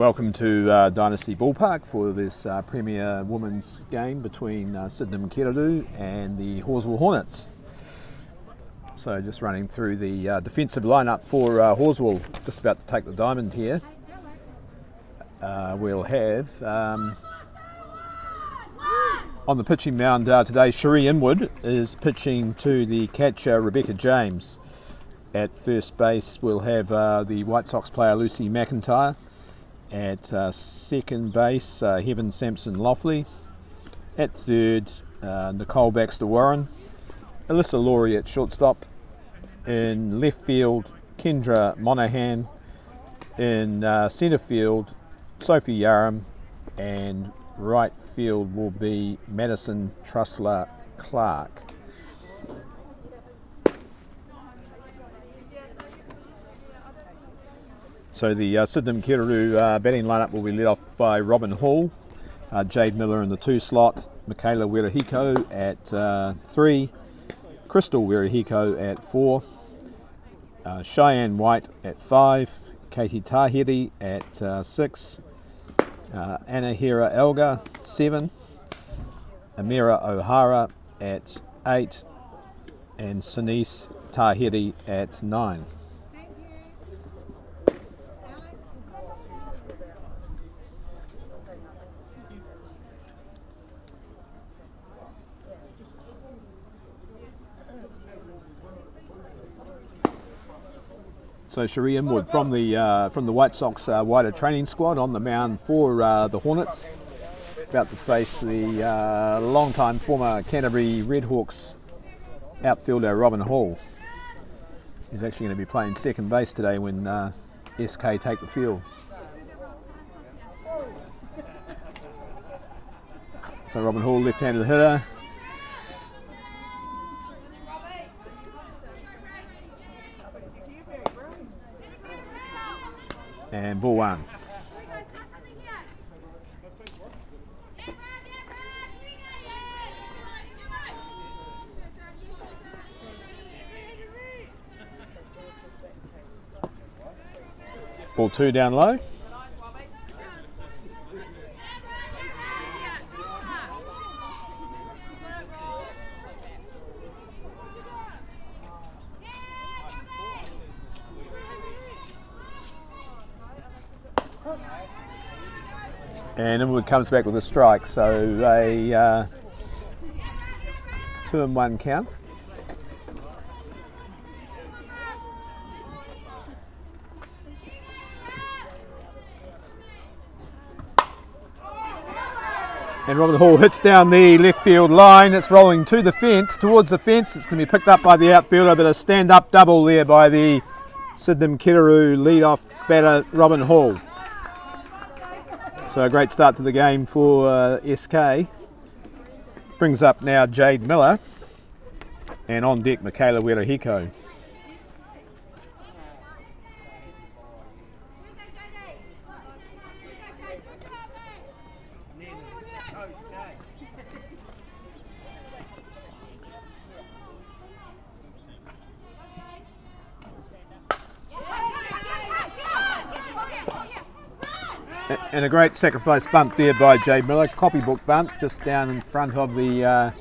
Welcome to Dynasty Ballpark for this Premier Women's game between Sydenham Canterbury and the Halswell Hornets. So just running through the defensive lineup for Halswell, just about to take the diamond here. We'll have on the pitching mound today, Cherie Inwood is pitching to the catcher Rebecca James. At first base we'll have the White Sox player Lucy McIntyre. At second base, Heaven Sampson Loughley. At third, Nicole Baxter Warren. Alyssa Laurie at shortstop. In left field, Kendra Monaghan. In centre field, Sophie Yaram. And right field will be Madison Trussler Clark. So the Sydenham Canterbury batting lineup will be led off by Robin Hall, Jade Miller in the 2 slot, Michaela Werahiko at 3, Crystal Werahiko at 4, Cheyenne White at 5, Katie Tahiri at 6, Anahira Elga 7, Amira O'Hara at 8, and Sinise Tahiri at 9. So Cherie Inwood from the White Sox wider training squad on the mound for the Hornets, about to face the long-time former Canterbury Redhawks outfielder Robin Hall. He's actually going to be playing second base today when SK take the field. So Robin Hall, left-handed hitter. And ball one. Ball 2 down low. And Inwood comes back with a strike, so a 2-1 count. And Robin Hall hits down the left field line. It's rolling to the fence, towards the fence. It's going to be picked up by the outfielder, but a stand-up double there by the Sydenham Canterbury lead-off batter Robin Hall. So a great start to the game for SK. Brings up now Jade Miller, and on deck Michaela Werahiko. And a great sacrifice bunt there by Jade Miller, copybook bunt just down in front of the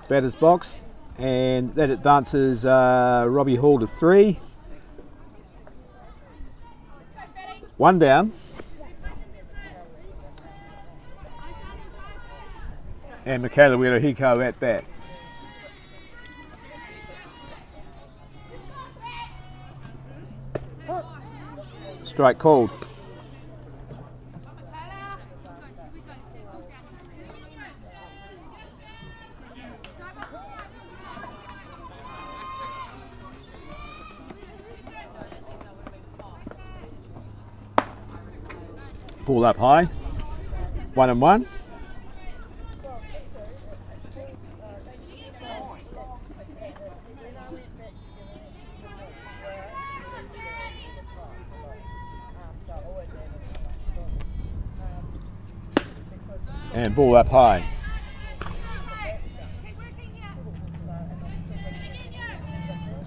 batter's box, and that advances Robbie Hall to 3. 1 down. And Michaela Werahiko at bat. Strike called. Ball up high, 1-1. And ball up high.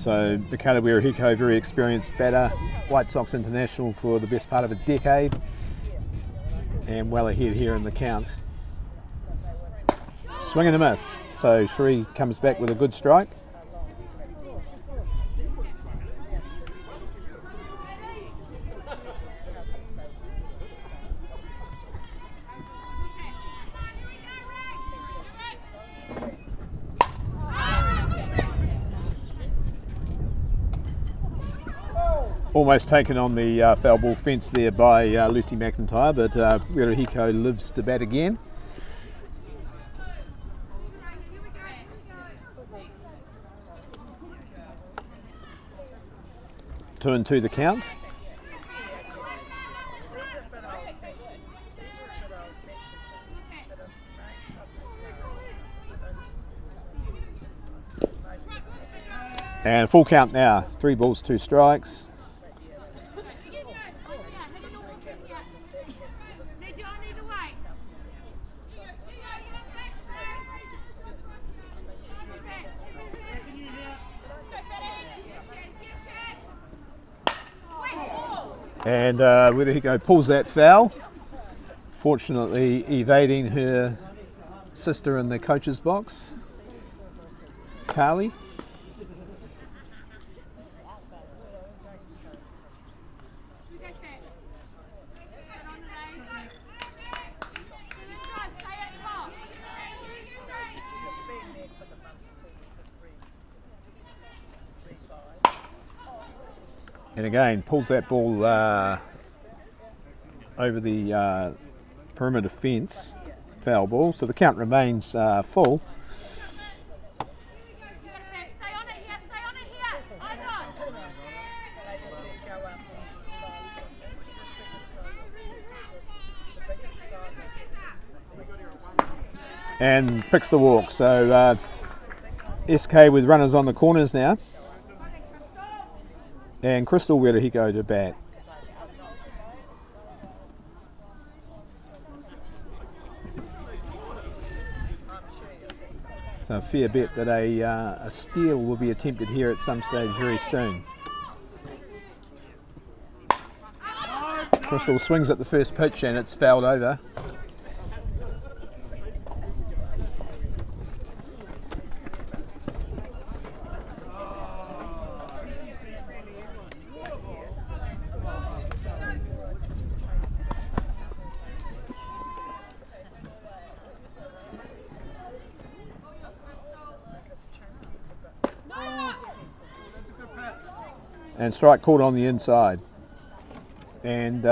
So the Canterbury Werahiko, very experienced batter, White Sox international for the best part of a decade. and well ahead here in the count. Swing and a miss. So Sheree comes back with a good strike. Almost taken on the foul ball fence there by Lucy McIntyre, but Wirohiko lives to bat again. Two and two the count. And full count now. 3 balls, 2 strikes. And Wirohiko pulls that foul, fortunately evading her sister in the coach's box, Carly. And again, pulls that ball over the perimeter fence, foul ball. So the count remains full. And picks the walk. So SK with runners on the corners now. And Crystal Wirohiko to bat. So a fair bet that a steal will be attempted here at some stage very soon. Crystal swings at the first pitch and it's fouled over. And strike called on the inside. And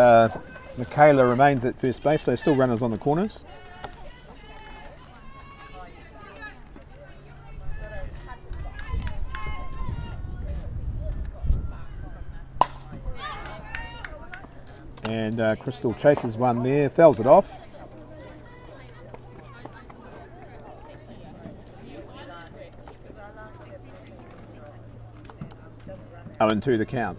Michaela remains at first base, so still runners on the corners. And Crystal chases one there, fouls it off. Oh, and 2 the count.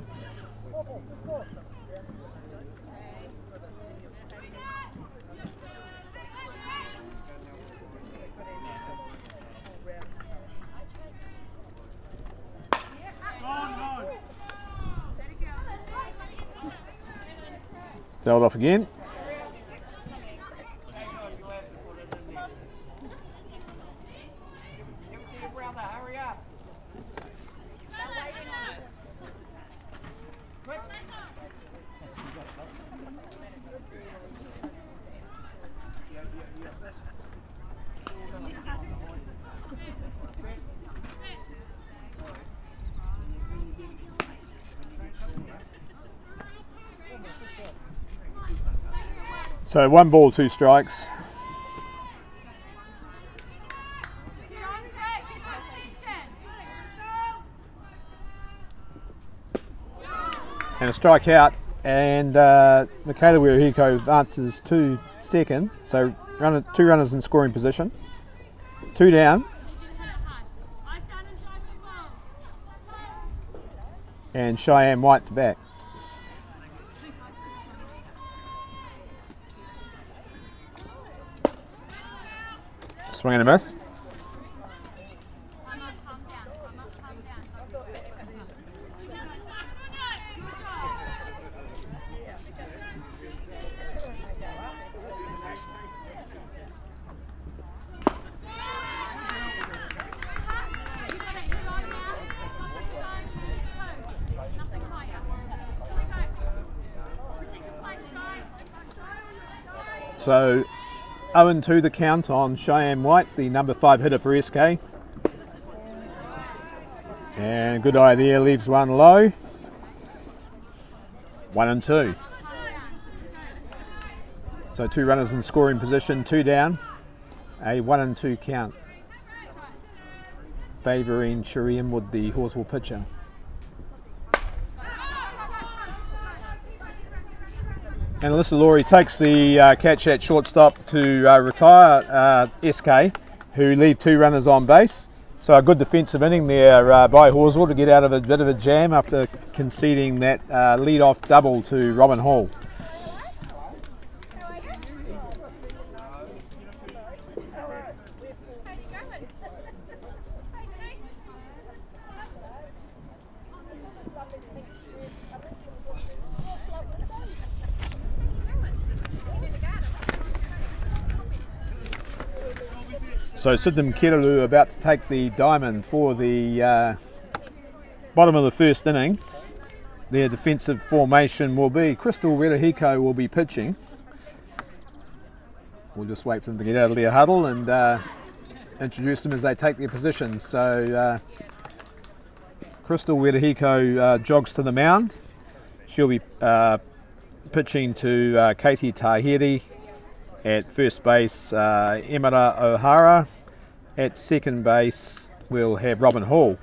Fouled off again. So 1 ball, 2 strikes. And a strike out, and Michaela Wirohiko advances to second, so 2 runners in scoring position. 2 down. And Cheyenne White to bat. Swing and a miss. So 0-2 the count on Cheyenne White, the number 5 hitter for SK. And good eye there, leaves one low. 1-2. So 2 runners in scoring position, 2 down. A 1-2 count. Favouring Sherry Inwood, the Halswell pitcher. And Alyssa Laurie takes the catch at shortstop to retire SK, who leave 2 runners on base. So a good defensive inning there by Halswell to get out of a bit of a jam after conceding that lead-off double to Robin Hall. So Sydenham Keraloo about to take the diamond for the bottom of the first inning. Their defensive formation will be Crystal Redahiko will be pitching. We'll just wait for them to get out of their huddle and introduce them as they take their position. So Crystal Redahiko jogs to the mound. She'll be pitching to Katie Tahiri. At first base, Emira O'Hara. At second base, we'll have Robin Hall.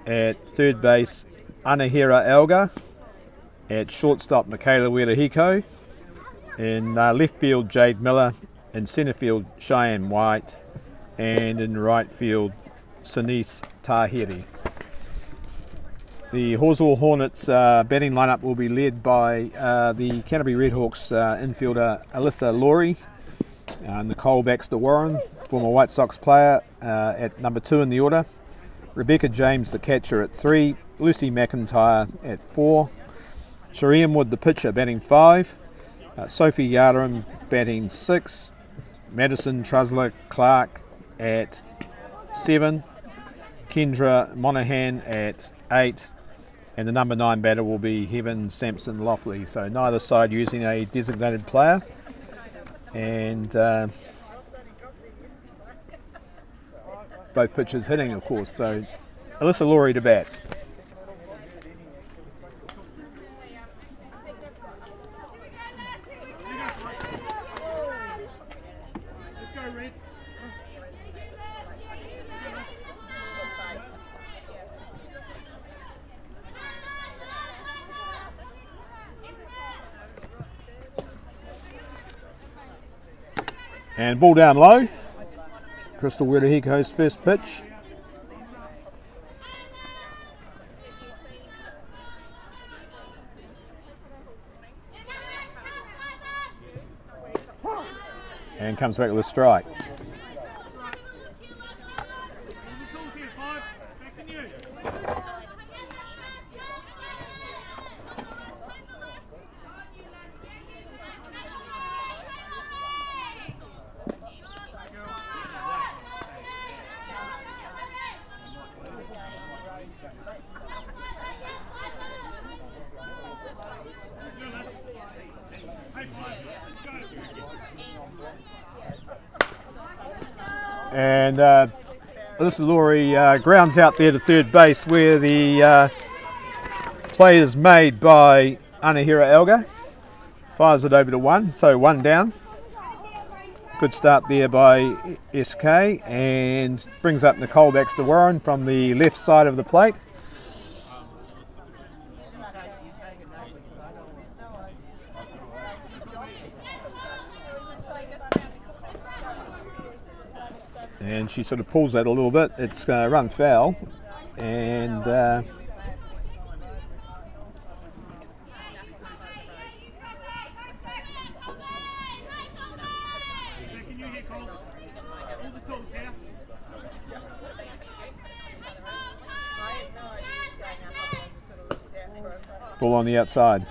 At third base, Anahira Elga. At shortstop, Michaela Werahiko. In left field, Jade Miller. In centre field, Cheyenne White. And in right field, Sinise Tahiri. The Halswell Hornets batting lineup will be led by the Canterbury Redhawks infielder Alyssa Laurie, Nicole Baxter Warren, former White Sox player, at number 2 in the order, Rebecca James the catcher at 3, Lucy McIntyre at 4, Sherry Inwood the pitcher batting 5, Sophie Yardram batting 6, Madison Trusler Clark at 7, Kendra Monaghan at 8, and the number 9 batter will be Heaven Sampson Loughley. So neither side using a designated player. And both pitchers hitting, of course. So Alyssa Laurie to bat. And ball down low. Crystal Werahiko's first pitch. And comes back with a strike. And Alyssa Laurie grounds out there to third base where the play is made by Anahira Elga. Fires it over to 1, so 1 down. Good start there by SK and brings up Nicole Baxter Warren from the left side of the plate. And she sort of pulls that a little bit. It's going to run foul. And ball on the outside.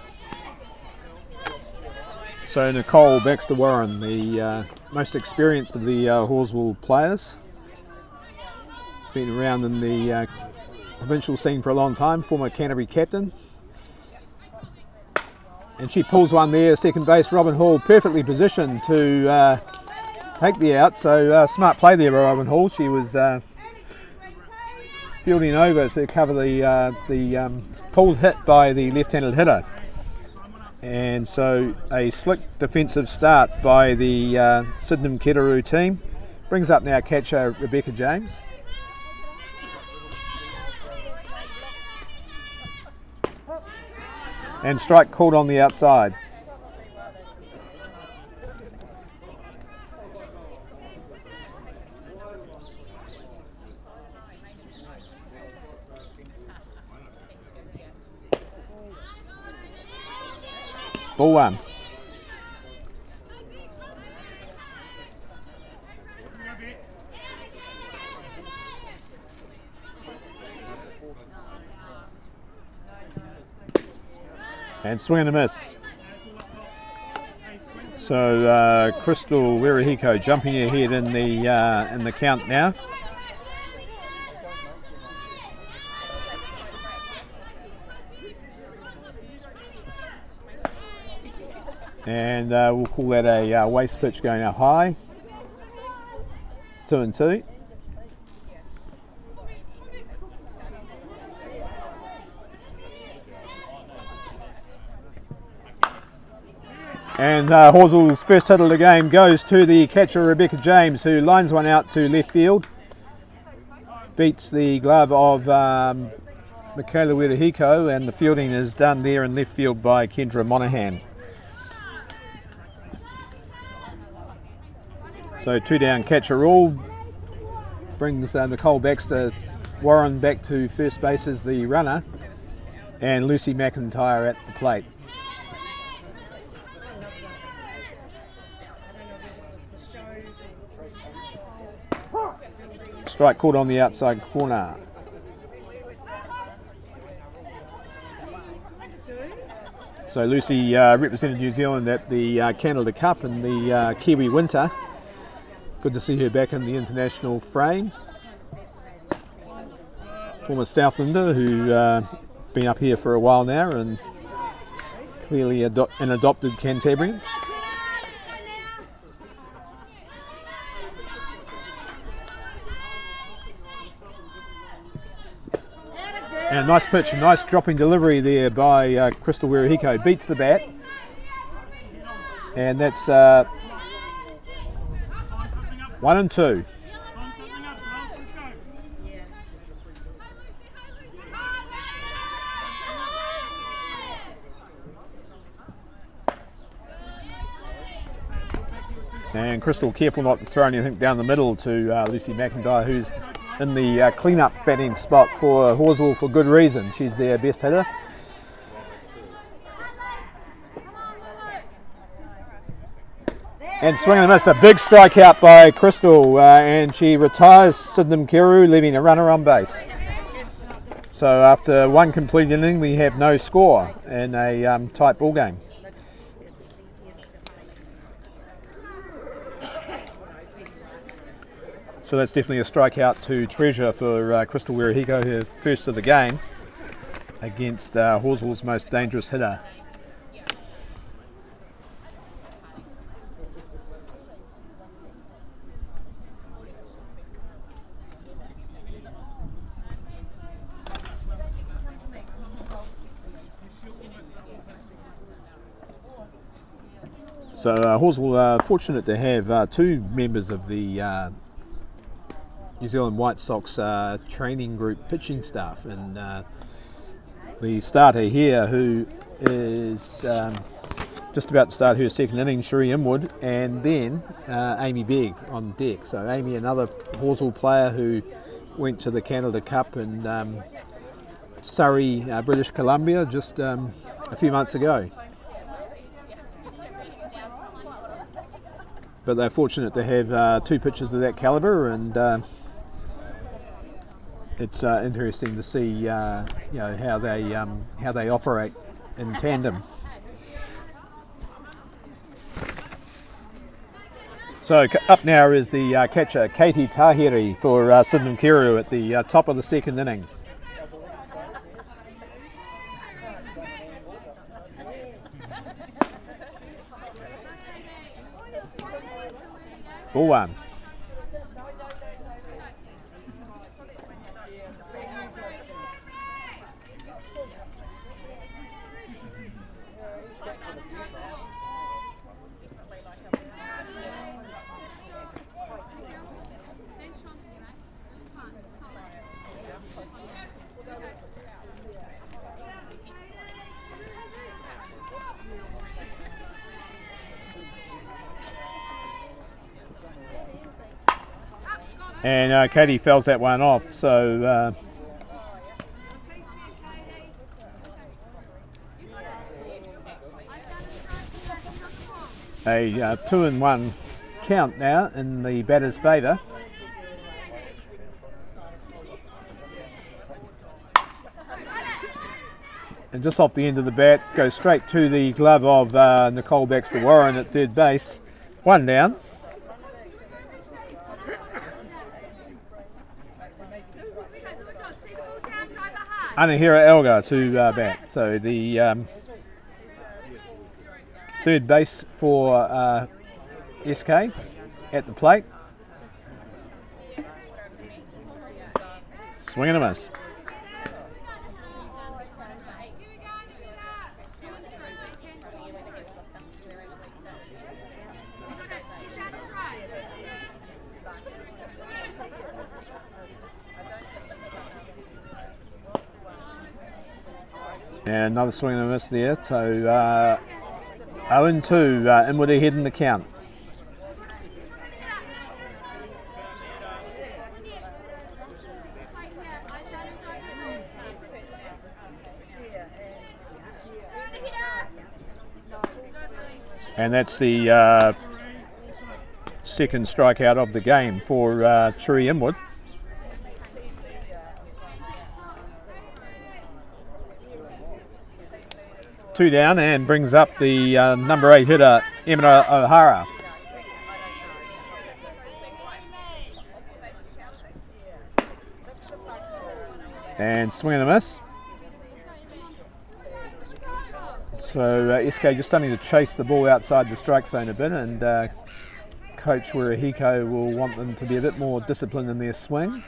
So Nicole Baxter Warren, the most experienced of the Halswell players, been around in the provincial scene for a long time, former Canterbury captain. And she pulls one there, second base, Robin Hall, perfectly positioned to take the out. So smart play there by Robin Hall. She was fielding over to cover the pulled hit by the left-handed hitter. And so a slick defensive start by the Sydenham Canterbury team. Brings up now catcher Rebecca James. And strike called on the outside. Ball one. And swing and a miss. So Crystal Wirihiko jumping ahead in the count now. And we'll call that a waste pitch going up high. 2-2. And Halswell's first hit of the game goes to the catcher Rebecca James, who lines one out to left field. Beats the glove of Michaela Wirihiko, and the fielding is done there in left field by Kendra Monaghan. So 2 down, catcher all. Brings Nicole Baxter Warren back to first base as the runner, and Lucy McIntyre at the plate. Strike called on the outside corner. So Lucy represented New Zealand at the Canada Cup in the Kiwi Winter. Good to see her back in the international frame. Former Southlander who been up here for a while now and clearly an adopted Canterbury. And a nice pitch, a nice dropping delivery there by Crystal Wirihiko. Beats the bat. And that's 1-2. And Crystal careful not to throw anything down the middle to Lucy McIntyre, who's in the clean-up batting spot for Halswell for good reason. She's their best hitter. And swing and a miss, a big strikeout by Crystal, and she retires Sydenham Kiru, leaving a runner on base. So after one complete inning, we have no score in a tight ball game. So that's definitely a strikeout to treasure for Crystal Wirihiko, her first of the game against Halswell's most dangerous hitter. So Halswell are fortunate to have two members of the New Zealand White Sox training group pitching staff, and the starter here who is just about to start her second inning, Cherie Inwood, and then Amy Begg on deck. So Amy, another Halswell player who went to the Canada Cup in Surrey, British Columbia just a few months ago. But they're fortunate to have two pitchers of that calibre, and it's interesting to see how they operate in tandem. So up now is the catcher Katie Tahiri for Sydenham Kiru at the top of the second inning. Ball one. And Katie fouls that one off, so a 2-1 count now in the batter's favour. And just off the end of the bat, goes straight to the glove of Nicole Baxter-Warren at third base. One down. Anahira Elgar to bat. So the third base for SK at the plate. Swing and a miss. And another swing and a miss there. So 0-2, Inwood ahead in the count. And that's the second strikeout of the game for Cherie Inwood. Two down and brings up the number 8 hitter, Emma O'Hara. And swing and a miss. So SK just starting to chase the ball outside the strike zone a bit, and Coach Wirihiko will want them to be a bit more disciplined in their swing.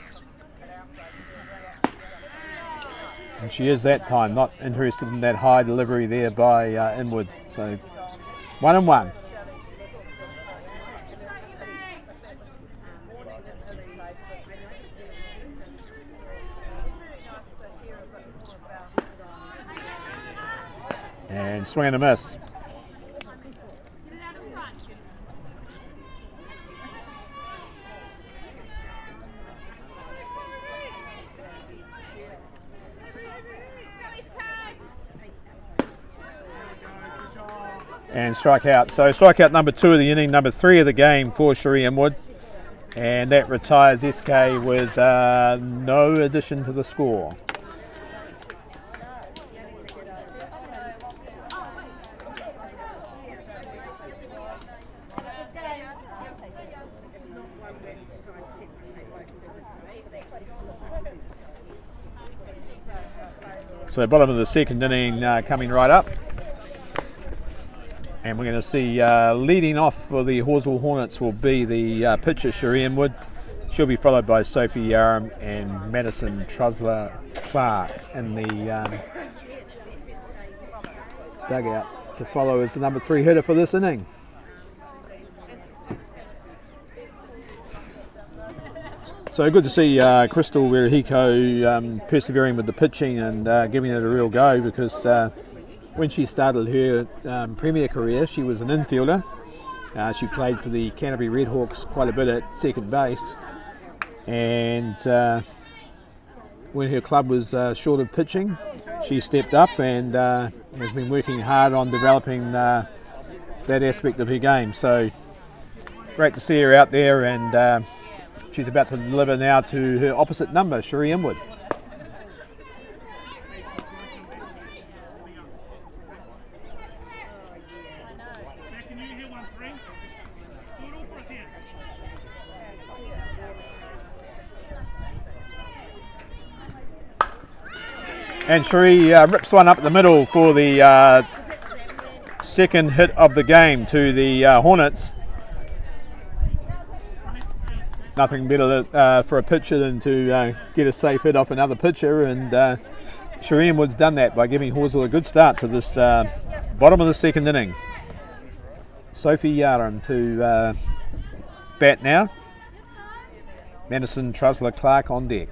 And she is that time, not interested in that high delivery there by Inwood. So 1-1. And swing and a miss. And strikeout. So strikeout number 2 of the inning, number 3 of the game for Cherie Inwood. And that retires SK with no addition to the score. So bottom of the second inning coming right up. And we're going to see leading off for the Halswell Hornets will be the pitcher Cherie Inwood. She'll be followed by Sophie Yaram and Madison Trusler Clark in the dugout to follow as the number 3 hitter for this inning. So good to see Crystal Wirihiko persevering with the pitching and giving it a real go, because when she started her Premier career, she was an infielder. She played for the Canterbury Redhawks quite a bit at second base, and when her club was short of pitching, she stepped up and has been working hard on developing that aspect of her game. So great to see her out there, and she's about to deliver now to her opposite number, Cherie Inwood. And Cherie rips one up the middle for the second hit of the game to the Hornets. nothing better for a pitcher than to get a safe hit off another pitcher, and Cherie Inwood's done that by giving Halswell a good start to this bottom of the second inning. Sophie Yaram to bat now. Madison Trusler Clark on deck.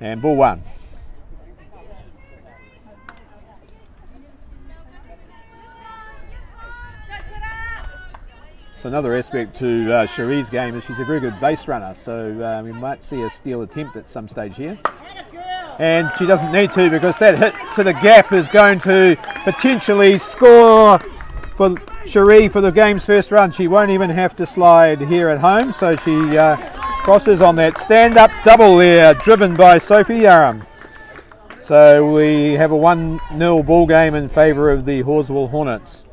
And ball one. So another aspect to Cherie's game is she's a very good base runner, so we might see a steal attempt at some stage here. And she doesn't need to, because that hit to the gap is going to potentially score for Cherie for the game's first run. She won't even have to slide here at home, so she crosses on that stand-up double there, driven by Sophie Yaram. So we have a 1-0 ball game in favour of the Halswell Hornets.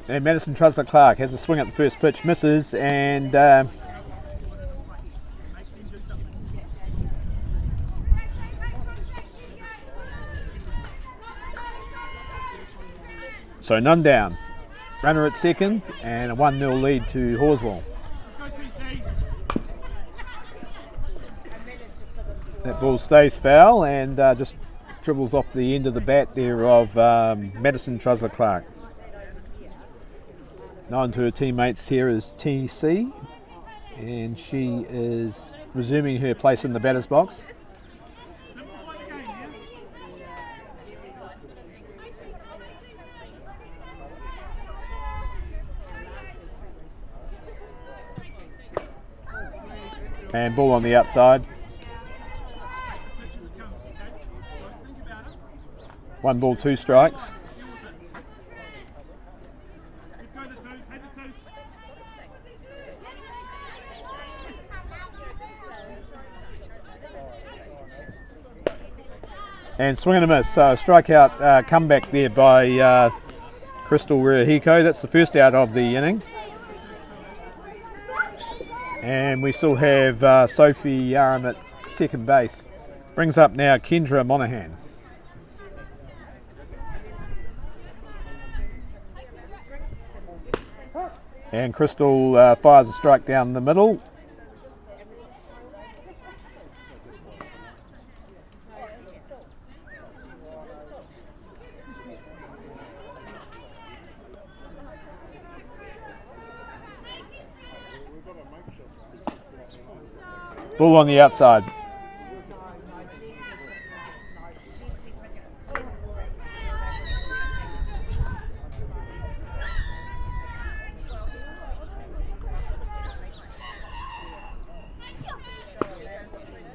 And Madison Trusler Clark has a swing at the first pitch, misses, and so none down. Runner at second, and a 1-0 lead to Halswell. That ball stays foul and just dribbles off the end of the bat there of Madison Trusler Clark. Known to her teammates here as TC, and she is resuming her place in the batter's box. And ball on the outside. 1 ball, 2 strikes. And swing and a miss. Strikeout comeback there by Crystal Ruahiko. That's the first out of the inning. And we still have Sophie Yaram at second base. Brings up now Kendra Monaghan. And Crystal fires a strike down the middle. Ball on the outside.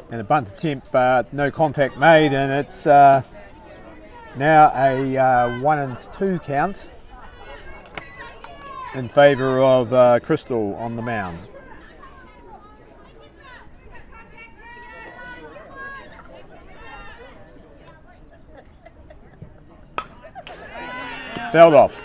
And a bunt attempt, but no contact made, and it's now a 1-2 count in favour of Crystal on the mound. Fouled off.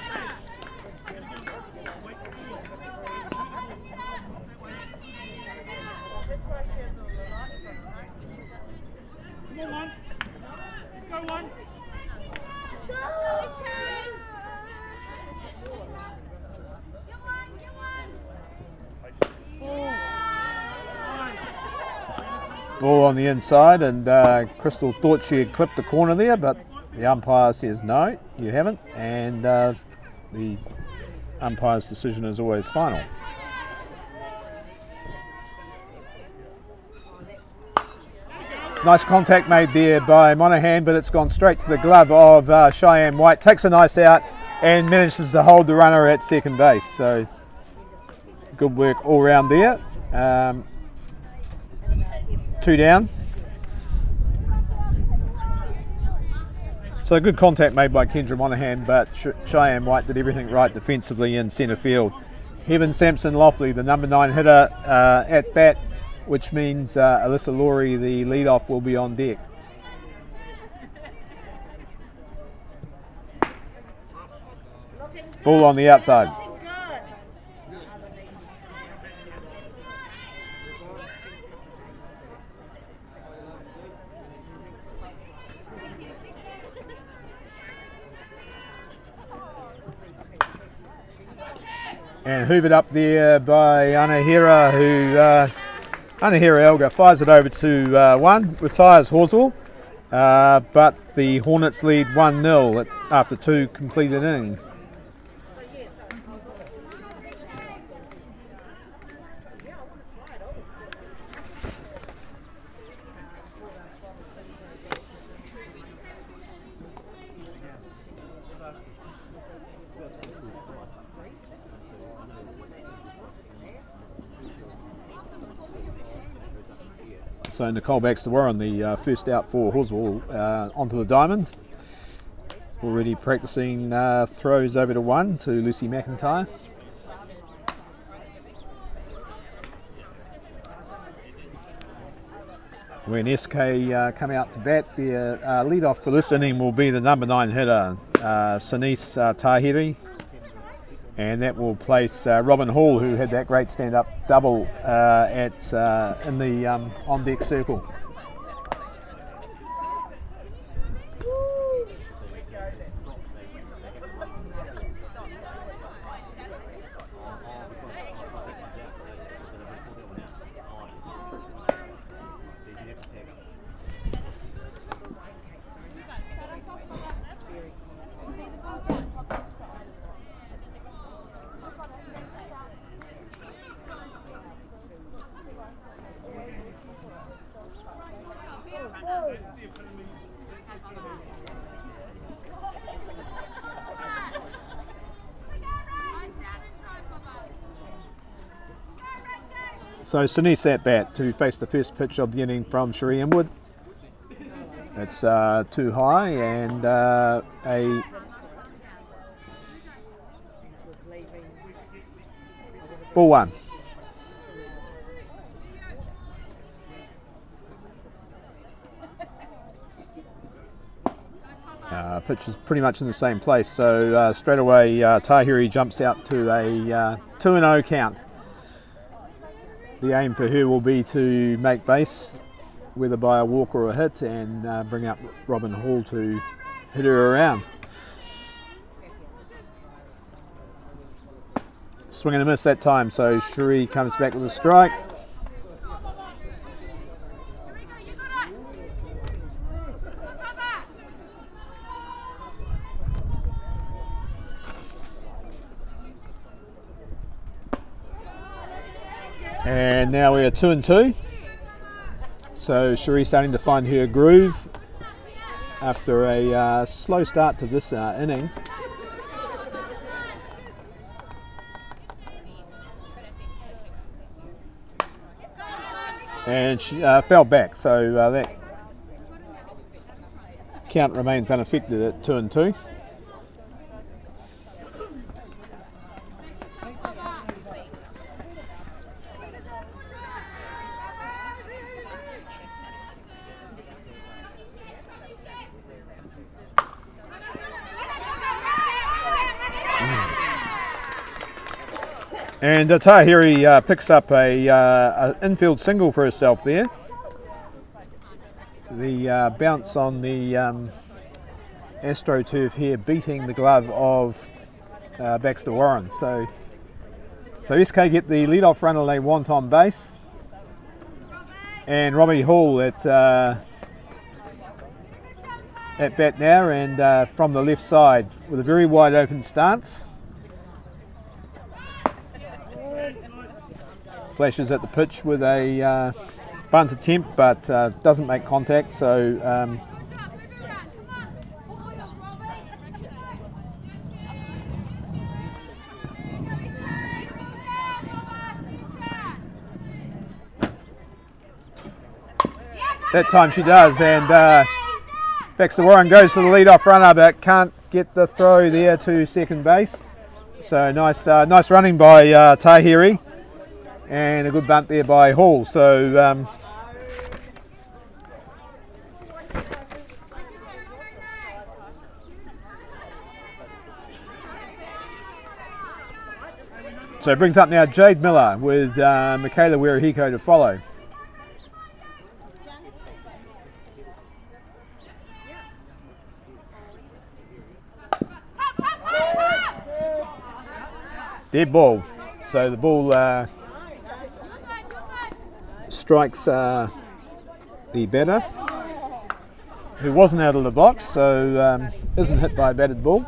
Ball on the inside, and Crystal thought she had clipped the corner there, but the umpire says no, you haven't, and the umpire's decision is always final. Nice contact made there by Monaghan, but it's gone straight to the glove of Cheyenne White. Takes a nice out and manages to hold the runner at second base. So good work all round there. 2 down. So good contact made by Kendra Monaghan, but Cheyenne White did everything right defensively in centre field. Heaven Sampson Loftley, the number 9 hitter at bat, which means Alyssa Laurie, the leadoff, will be on deck. Ball on the outside. And hoovered up there by Anahira, Anahira Elga fires it over to one, retires Halswell, but the Hornets lead 1-0 after 2 completed innings. So Nicole Baxter Warren, the first out for Halswell, onto the diamond. Already practicing throws over to one to Lucy McIntyre. When SK come out to bat, their lead-off for this inning will be the number 9 hitter, Sinise Tahiri. And that will place Robin Hall, who had that great stand-up double in the on-deck circle. So Sinise at bat to face the first pitch of the inning from Cherie Inwood. It's too high and a ball one. Pitch is pretty much in the same place, so straight away Tahiri jumps out to a 2-0 count. The aim for her will be to make base, whether by a walk or a hit, and bring up Robin Hall to hit her around. Swing and a miss that time, so Cherie comes back with a strike. And now we are 2-2. So Cherie starting to find her groove after a slow start to this inning. And she fell back, so that count remains unaffected at 2-2. And Tahiri picks up a infield single for herself there. The bounce on the AstroTurf here beating the glove of Baxter Warren. So SK get the lead-off runner they want on base. And Robbie Hall at bat now, and from the left side with a very wide open stance. Flashes at the pitch with a bunt attempt, but doesn't make contact, so that time she does, and Baxter Warren goes to the lead-off runner, but can't get the throw there to second base. So nice running by Tahiri. And a good bunt there by Hall. So So it brings up now Jade Miller with Michaela Wirihiko to follow. Dead ball. So the ball strikes the batter, who wasn't out of the box, so isn't hit by a batted ball.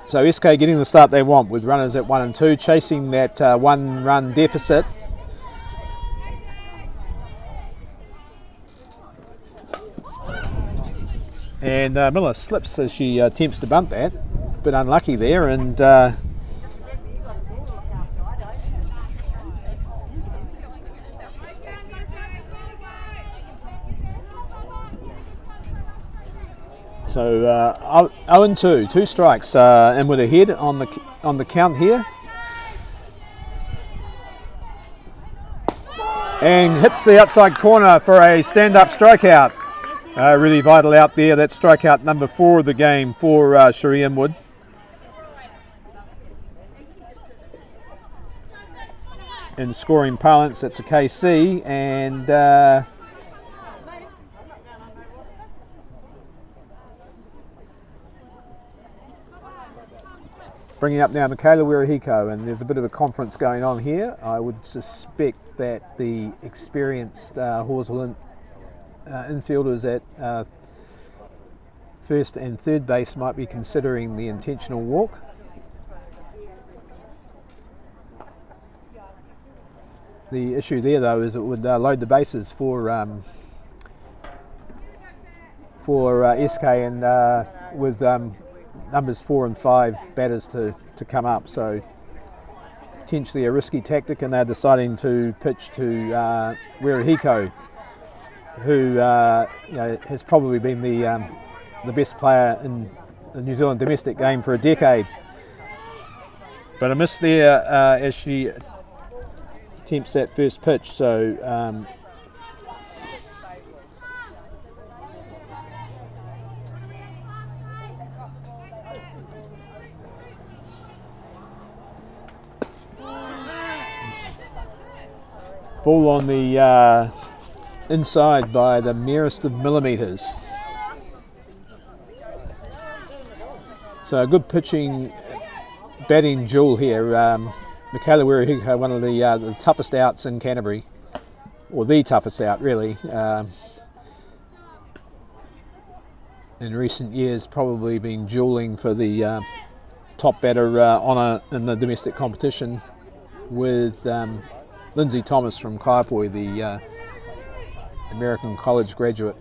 So SK getting the start they want with runners at 1 and 2, chasing that 1-run deficit. And Miller slips as she attempts to bunt that. A bit unlucky there, and so 0 and 2, 2 strikes, Inwood ahead on the count here, and hits the outside corner for a stand-up strikeout. Really vital out there. That's strikeout number 4 of the game for Cherie Inwood. In scoring parlance, it's a KC, and bringing up now Michaela Wirihiko, and there's a bit of a conference going on here. I would suspect that the experienced Halswell infielders at first and third base might be considering the intentional walk. The issue there, though, is it would load the bases for SK, and with numbers 4 and 5 batters to come up, so potentially a risky tactic, and they're deciding to pitch to Wirihiko, who has probably been the best player in the New Zealand domestic game for a decade. But a miss there as she attempts that first pitch, so ball on the inside by the merest of millimetres. So a good pitching, batting duel here. Michaela Wirihiko, one of the toughest outs in Canterbury, or the toughest out really. In recent years, probably been duelling for the top batter honour in the domestic competition with Lindsay Thomas from Kaipoi, the American college graduate.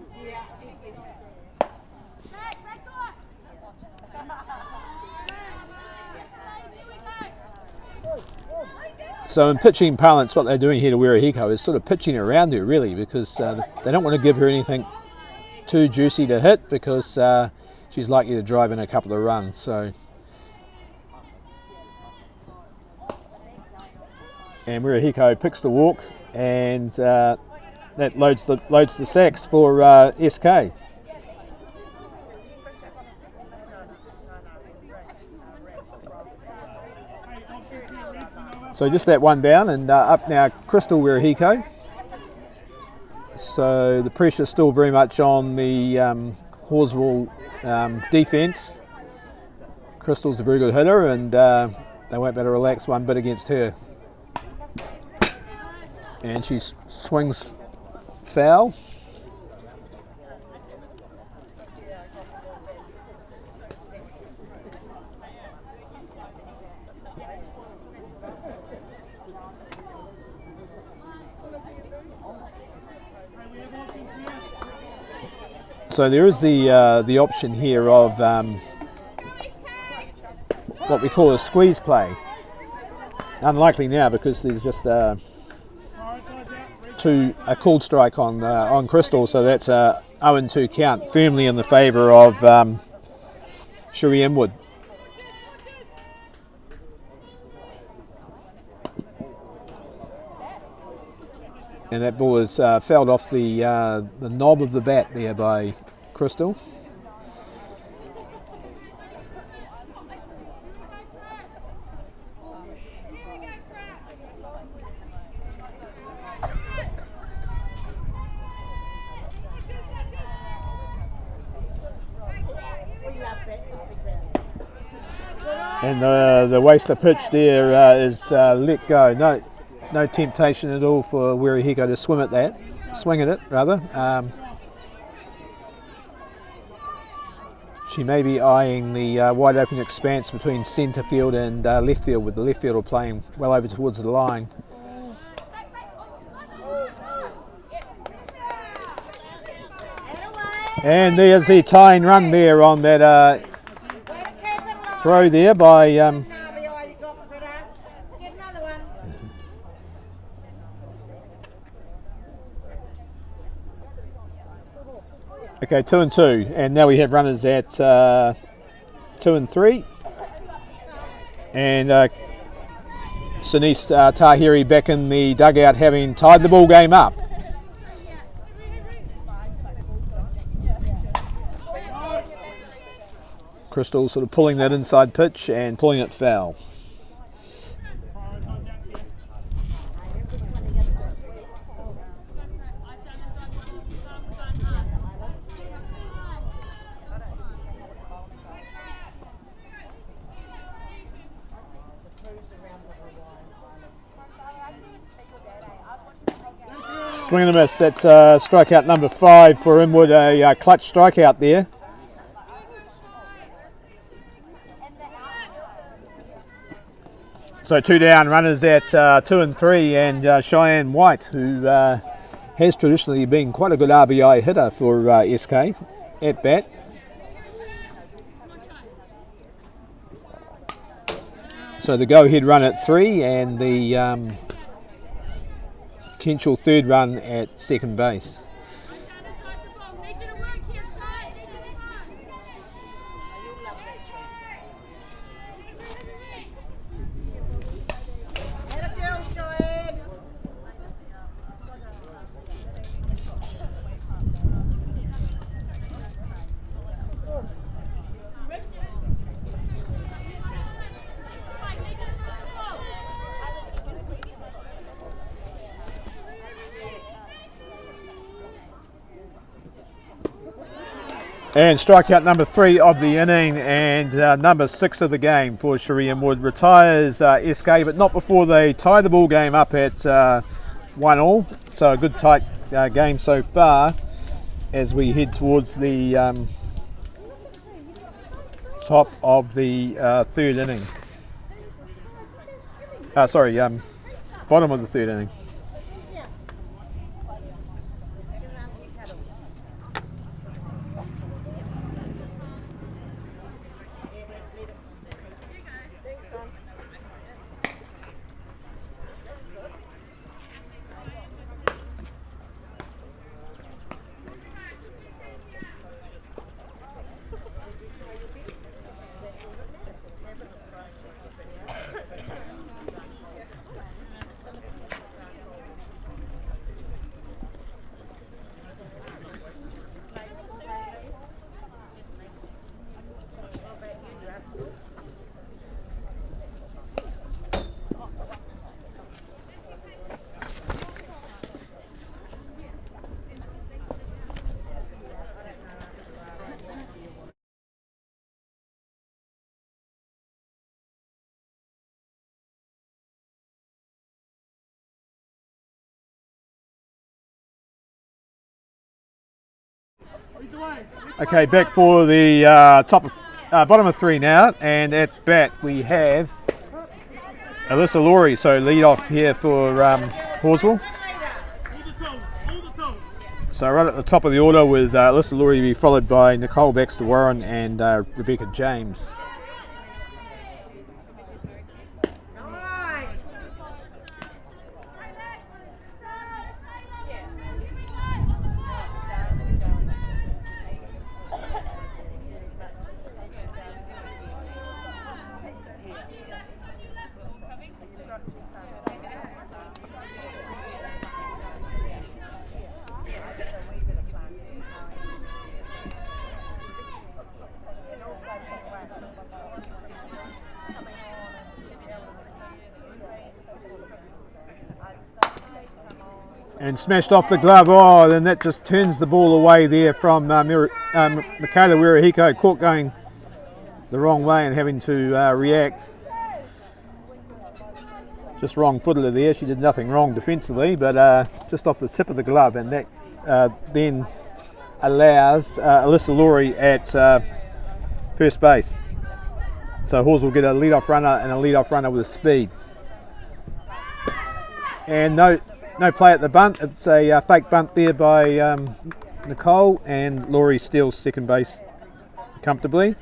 So in pitching parlance, what they're doing here to Wirihiko is sort of pitching around her really, because they don't want to give her anything too juicy to hit, because she's likely to drive in a couple of runs. So, and Wirihiko picks the walk, and that loads the sacks for SK. So just that one down, and up now Crystal Wirihiko. So the pressure's still very much on the Halswell defence. Crystal's a very good hitter, and they won't be able to relax one bit against her. And she swings foul. So there is the option here of what we call a squeeze play. Unlikely now because there's just a called strike on Crystal, so that's a 0-2 count, firmly in the favour of Cherie Inwood. And that ball is fouled off the knob of the bat there by Crystal. And the waster pitch there is let go. No temptation at all for Wirihiko to swing at it rather. She may be eyeing the wide open expanse between centre field and left field, with the left fielder playing well over towards the line. And there's the tying run there on that throw there by okay, 2 and 2, and now we have runners at 2 and 3, and Sinise Tahiri back in the dugout, having tied the ball game up. Crystal sort of pulling that inside pitch and pulling it foul. Swing and a miss. That's strikeout number 5 for Inwood, a clutch strikeout there. So 2 down, runners at 2 and 3, and Cheyenne White, who has traditionally been quite a good RBI hitter for SK at bat. So the go-ahead run at 3 and the potential third run at second base. And strikeout number 3 of the inning, and number 6 of the game for Cherie Inwood. Retires SK, but not before they tie the ball game up at 1-1. So a good tight game so far as we head towards the top of the third inning. Bottom of the third inning. Okay, back for the bottom of 3 now, and at bat we have Alyssa Laurie. So lead off here for Halswell. So right at the top of the order with Alyssa Laurie, be followed by Nicole Baxter Warren and Rebecca James. And smashed off the glove. Oh, then that just turns the ball away there from Michaela Wirihiko. Caught going the wrong way and having to react. Just wrong-footed there. She did nothing wrong defensively, but just off the tip of the glove, and that then allows Alyssa Laurie at first base. So Hawes will get a lead-off runner and a lead-off runner with speed. And no play at the bunt. It's a fake bunt there by Nicole, and Laurie steals second base comfortably.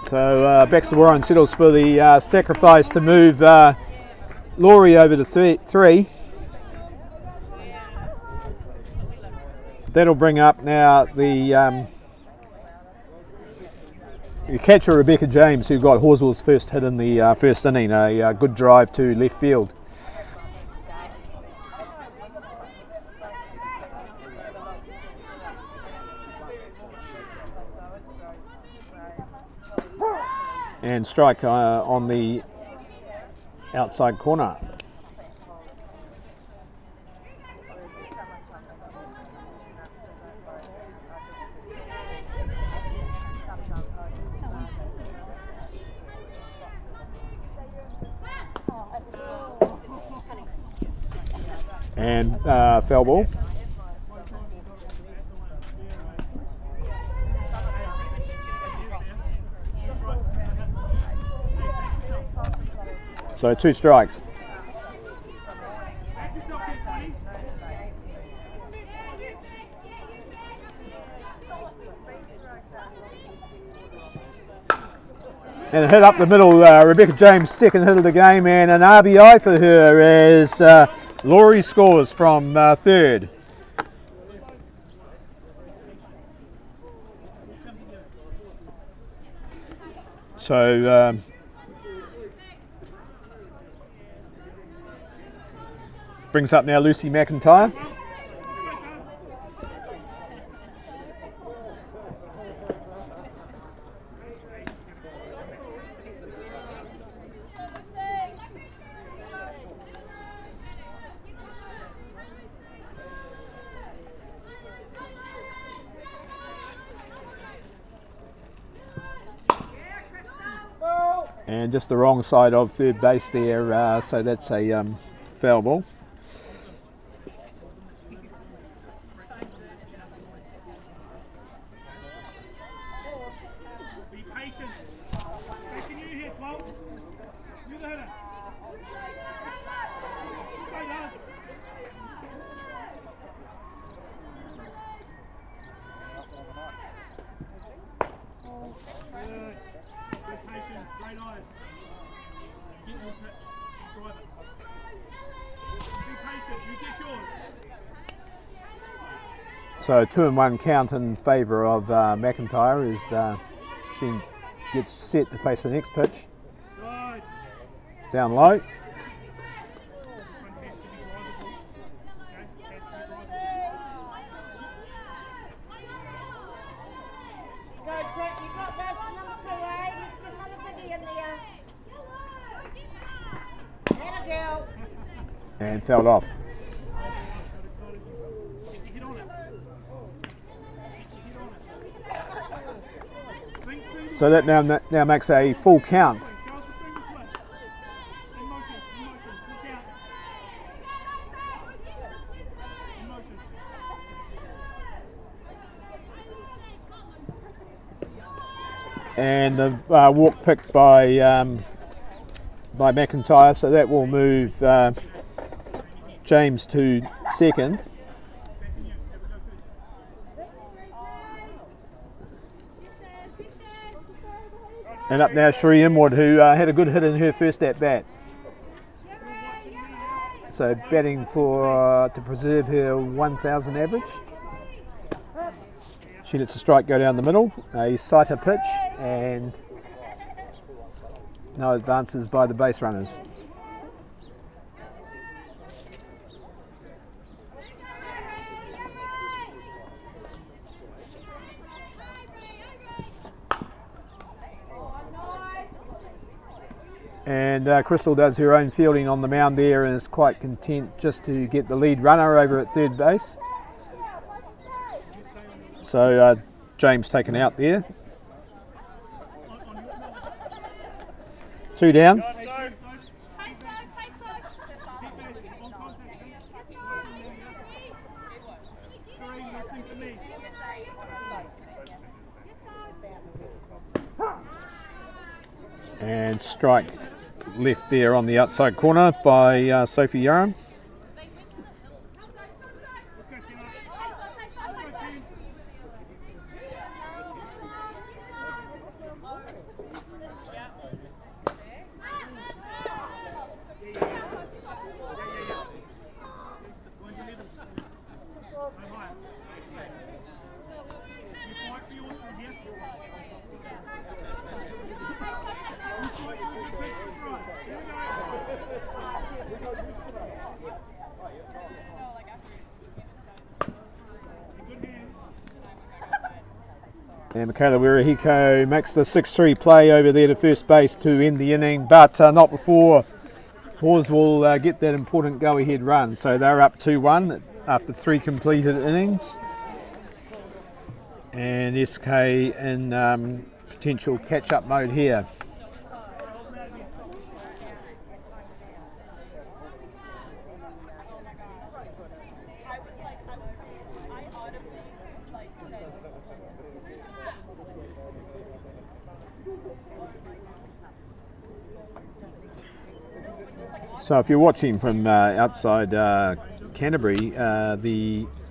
So Baxter Warren settles for the sacrifice to move Laurie over to three. That'll bring up now the catcher Rebecca James, who got Halswell's first hit in the first inning. A good drive to left field. And strike on the outside corner. And foul ball. So 2 strikes. And a hit up the middle, Rebecca James' second hit of the game, and an RBI for her as Laurie scores from third. So brings up now Lucy McIntyre. And just the wrong side of third base there, so that's a foul ball. So 2-1 count in favour of McIntyre as she gets set to face the next pitch. Down low. And fouled off. So that now makes a full count. And the walk picked by McIntyre, so that will move James to second. And up now Sheree Inwood, who had a good hit in her first at bat. So batting for to preserve her 1,000 average. She lets the strike go down the middle, a sighter pitch, and no advances by the base runners. And Crystal does her own fielding on the mound there and is quite content just to get the lead runner over at third base. So James taken out there. 2 down. And strike left there on the outside corner by Sophie Yaram. And Michaela Wirihiko makes the 6-3 play over there to first base to end the inning, but not before Hawes will get that important go-ahead run. So they're up 2-1 after 3 completed innings. And SK in potential catch-up mode here. So if you're watching from outside Canterbury,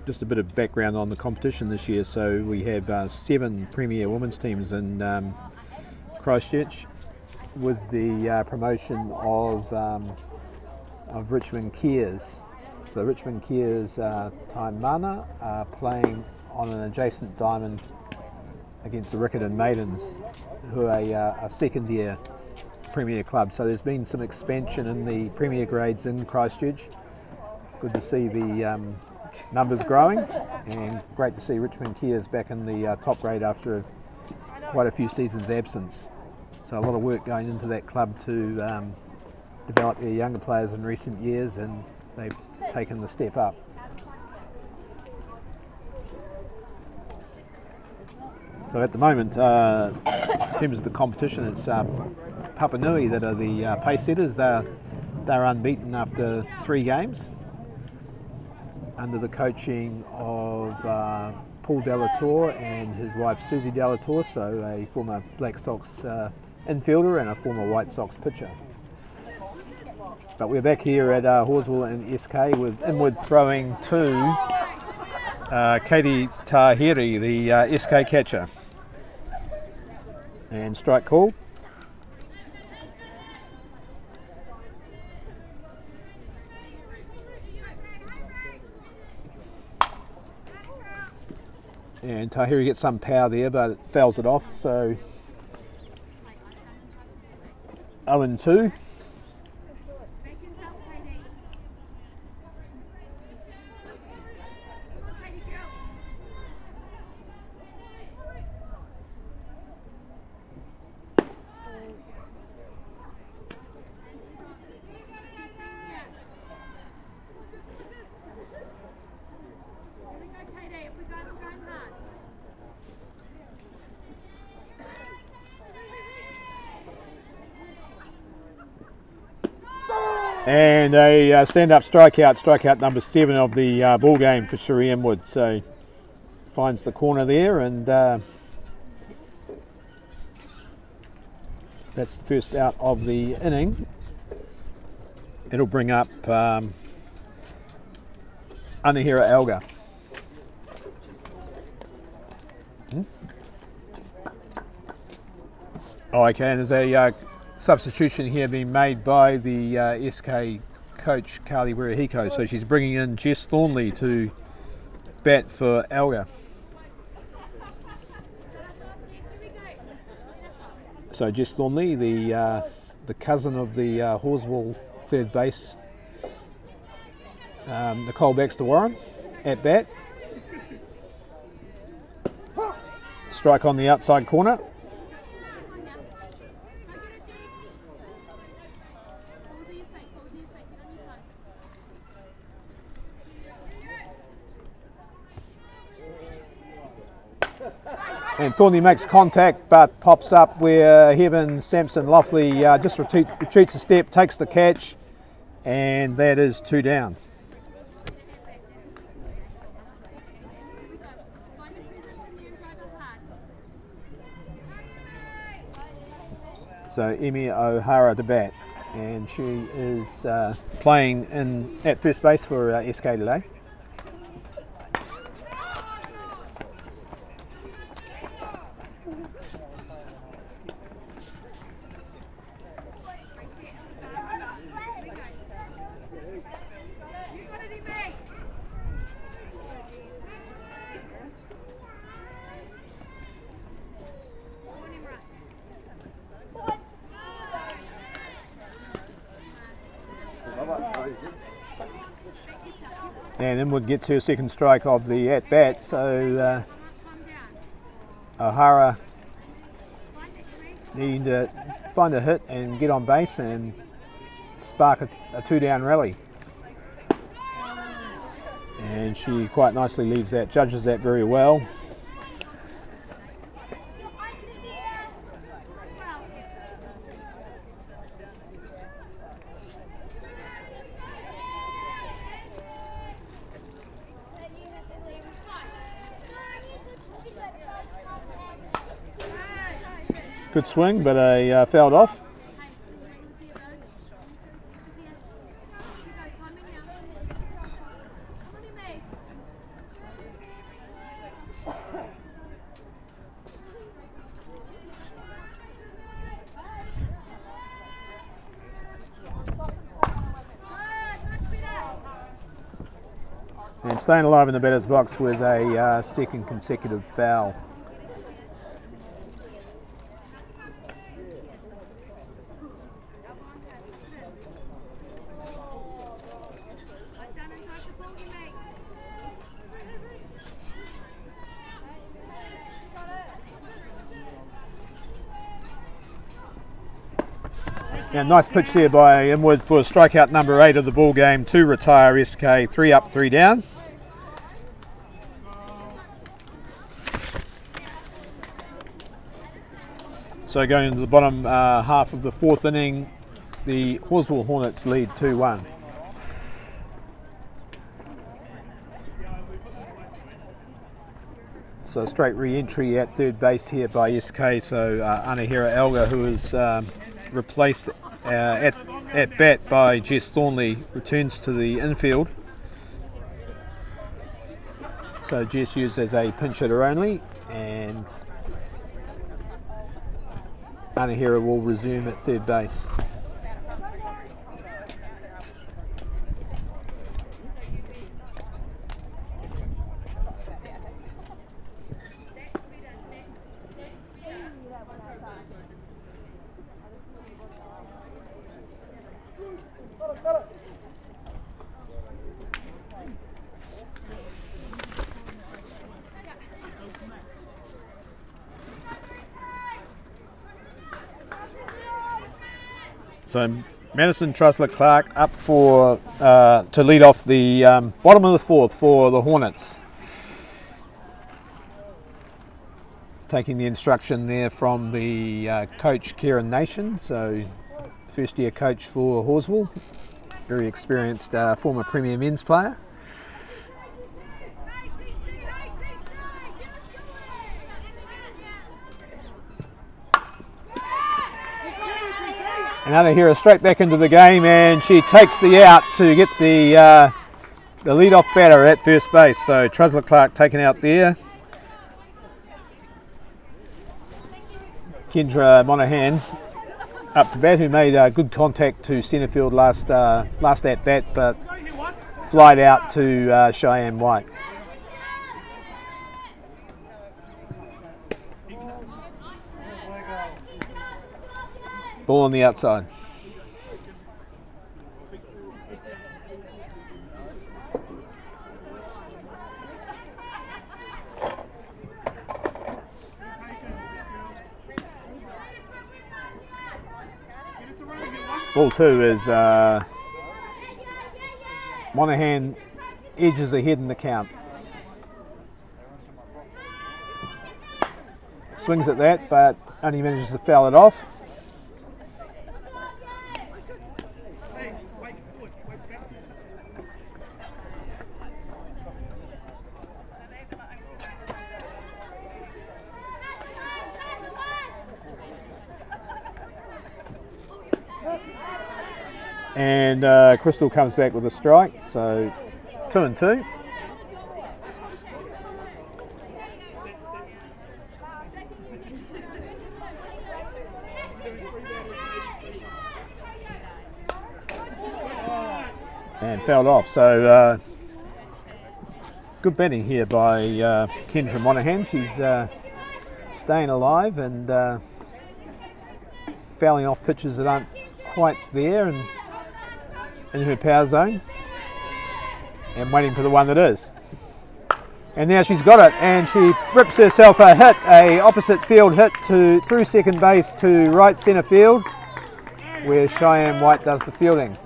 just a bit of background on the competition this year. So we have 7 Premier Women's teams in Christchurch, with the promotion of Richmond Kiers. So Richmond Kiers Taimana are playing on an adjacent diamond against the Riccarton Maidens, who are a second year Premier club. So there's been some expansion in the Premier grades in Christchurch. Good to see the numbers growing, and great to see Richmond Kiers back in the top grade after quite a few seasons absence. So a lot of work going into that club to develop their younger players in recent years, and they've taken the step up. So at the moment, in terms of the competition, it's Papa Nui that are the pace setters. They're unbeaten after 3 games under the coaching of Paul Delatour and his wife Susie Delatour, so a former Black Sox infielder and a former White Sox pitcher. But we're back here at Halswell and SK with inward throwing to Katie Tahiri, the SK catcher. And strike call. And Tahiri gets some power there, but it fouls it off, so 0-2. And a stand-up strikeout number 7 of the ball game for Cherie Inwood. So finds the corner there, and that's the first out of the inning. It'll bring up Anahira Alga. Oh, okay, and there's a substitution here being made by the SK coach Carly Wirihiko, so she's bringing in Jess Thornley to bat for Alga. So Jess Thornley, the cousin of the Halswell third base Nicole Baxter Warren, at bat. Strike on the outside corner. And Thornley makes contact but pops up where Heaven Sampson Loughley just retreats a step, takes the catch, and that is 2 down. So Emi O'Hara to bat, and she is playing at first base for SK today. And Inwood gets her second strike of the at-bat, so O'Hara needing to find a hit and get on base and spark a 2-down rally. And she quite nicely leaves that, judges that very well. Good swing, but fouled off. And staying alive in the batter's box with a second consecutive foul. And nice pitch there by Inwood for strikeout number 8 of the ball game to retire SK 3 up, 3 down. So going into the bottom half of the 4th inning, the Halswell Hornets lead 2-1. So straight re-entry at third base here by SK. So Anahira Elga, who is replaced at bat by Jess Thornley, returns to the infield. So Jess used as a pinch hitter only, and Anahira will resume at third base. So Madison Trussler-Clark up for to lead off the bottom of the 4th for the Hornets. Taking the instruction there from the coach Kieran Nation, so first year coach for Halswell, very experienced former Premier Men's player. And Anahira straight back into the game, and she takes the out to get the lead-off batter at first base. So Trussler-Clark taken out there. Kendra Monaghan up to bat, who made good contact to centre field last at bat, but flied out to Cheyenne White. Ball on the outside. Ball 2 is Monaghan edges ahead in the count. swings at that, but only manages to foul it off. And Crystal comes back with a strike, so 2-2. And fouled off, so good batting here by Kendra Monaghan. She's staying alive and fouling off pitches that aren't quite there and in her power zone, and waiting for the one that is. And now she's got it, and she rips herself a hit, a opposite field hit through second base to right centre field, where Cheyenne White does the fielding.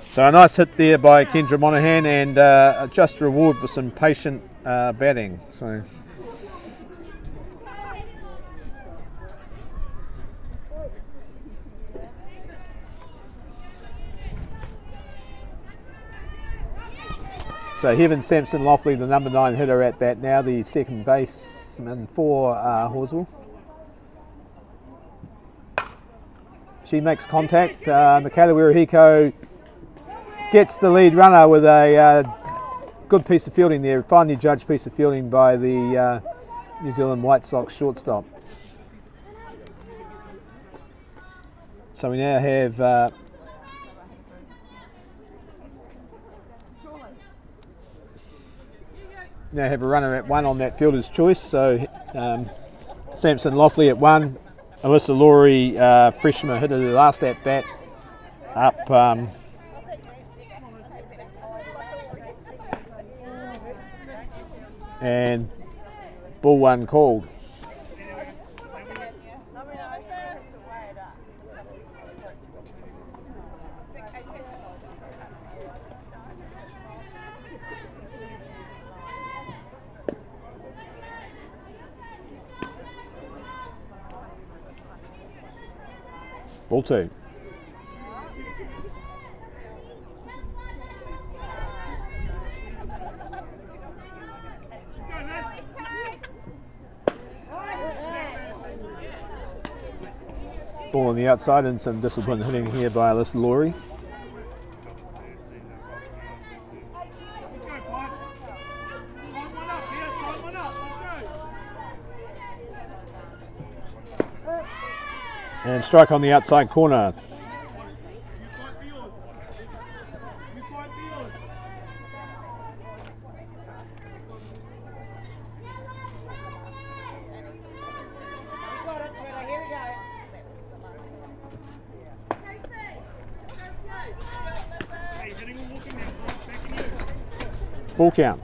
So a nice hit there by Kendra Monaghan, and a just reward for some patient batting. So Heaven Sampson Loffley, the number 9 hitter at bat now, the second baseman for Halswell. She makes contact. Michaela Wirihiko gets the lead runner with a good piece of fielding there, finely judged piece of fielding by the New Zealand White Sox shortstop. So we now have a runner at 1 on that fielder's choice. So Sampson Loffley at 1, Alyssa Laurie, freshman, hit the last at bat up. And ball 1 called. Ball 2. Ball on the outside, and some disciplined hitting here by Alyssa Laurie. And strike on the outside corner. Full count.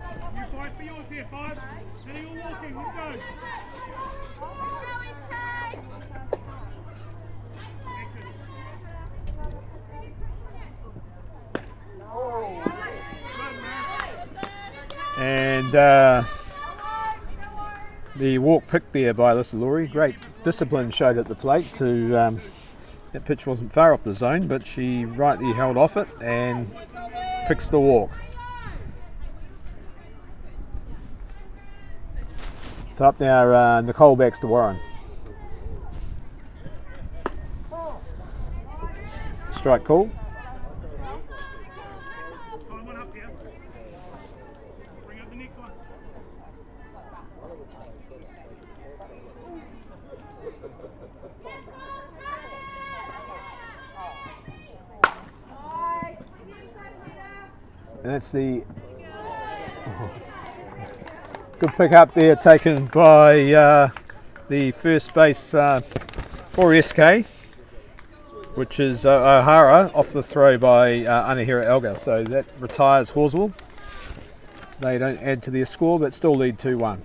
And the walk picked there by Alyssa Laurie. Great discipline showed at the plate to that pitch wasn't far off the zone, but she rightly held off it and picks the walk. So up now, Nicole backs to Warren. Strike call. And that's the good pick up there taken by the first base for SK, which is O'Hara, off the throw by Anahira Elga. So that retires Halswell. They don't add to their score, but still lead 2-1.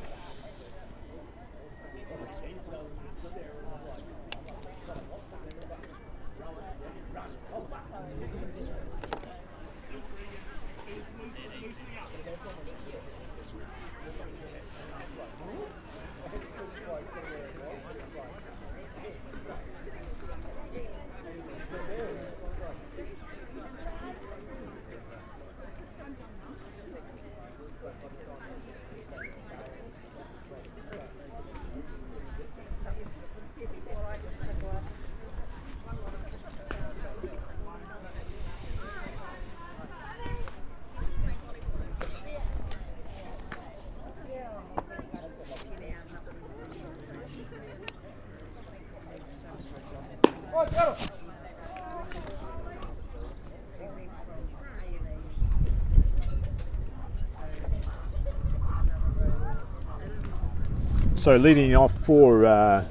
So leading off for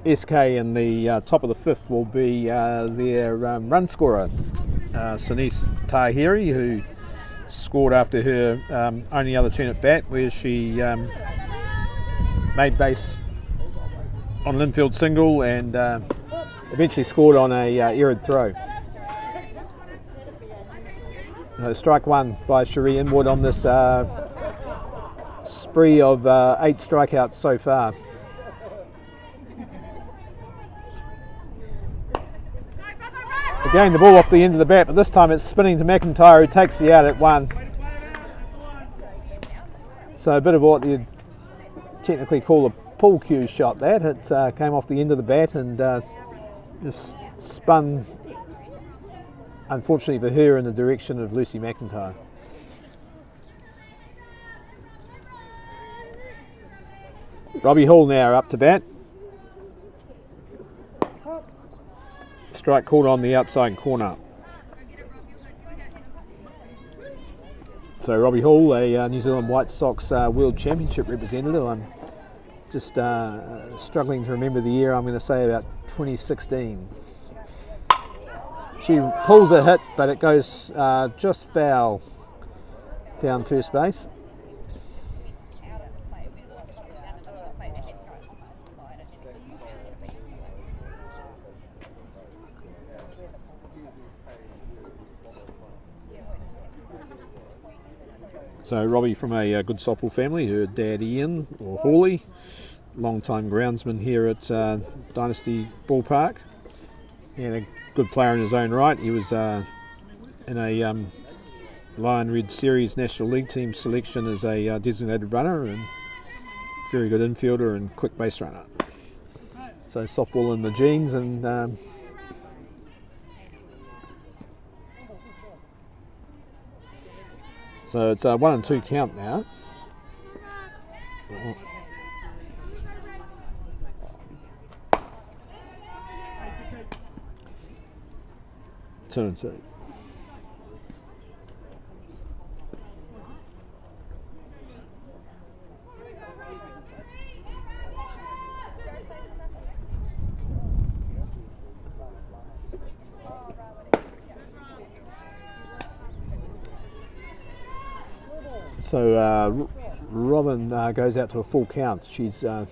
SK in the top of the fifth will be their run scorer, Sinise Tahiri, who scored after her only other turn at bat, where she made base on an infield single and eventually scored on a errant throw. Strike one by Cherie Inwood on this spree of 8 strikeouts so far. Again, the ball off the end of the bat, but this time it's spinning to McIntyre, who takes the out at 1. So a bit of what you'd technically call a pull cue shot. That it came off the end of the bat and just spun, unfortunately for her, in the direction of Lucy McIntyre. Robbie Hall now up to bat. Strike called on the outside corner. So Robbie Hall, a New Zealand White Sox World Championship representative. I'm just struggling to remember the year. I'm going to say about 2016. She pulls a hit, but it goes just foul down first base. So Robbie from a good softball family, her dad Ian, or Hawley, long-time groundsman here at Dynasty Ballpark, and a good player in his own right. He was in a Lion Red Series National League team selection as a designated runner, and very good infielder and quick base runner. So softball in the genes, and so it's a 1-2 count now. 2-2. So Robin goes out to a full count. She's over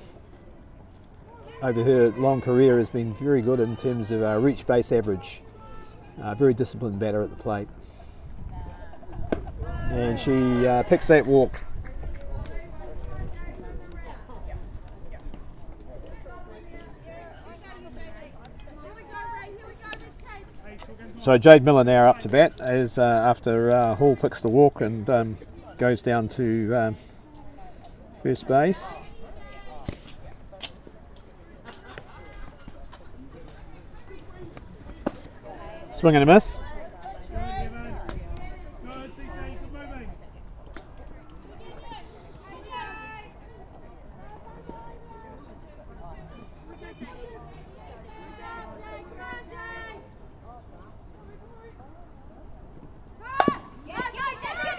her long career has been very good in terms of reach base average. Very disciplined batter at the plate. And she picks that walk. So Jade Miller now up to bat as after Hall picks the walk and goes down to first base. Swing and a miss.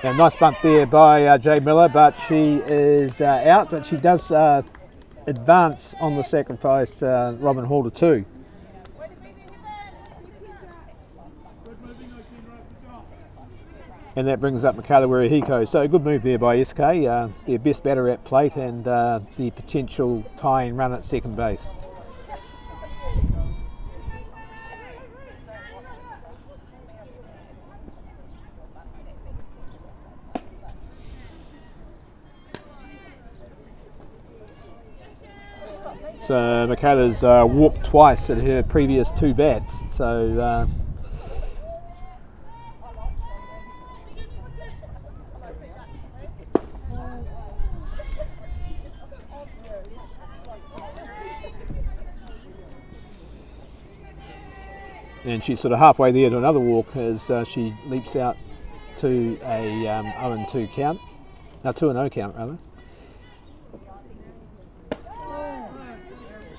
A nice bunt there by Jade Miller, but she is out, but she does advance on the sacrifice Robin Hall to 2. And that brings up Michaela Werehiko. So a good move there by SK, their best batter at plate and the potential tying run at second base. So Michaela's walked twice at her previous 2 bats. So and she's sort of halfway there to another walk as she leaps out to a 0-2 count. Now 2-0 count rather.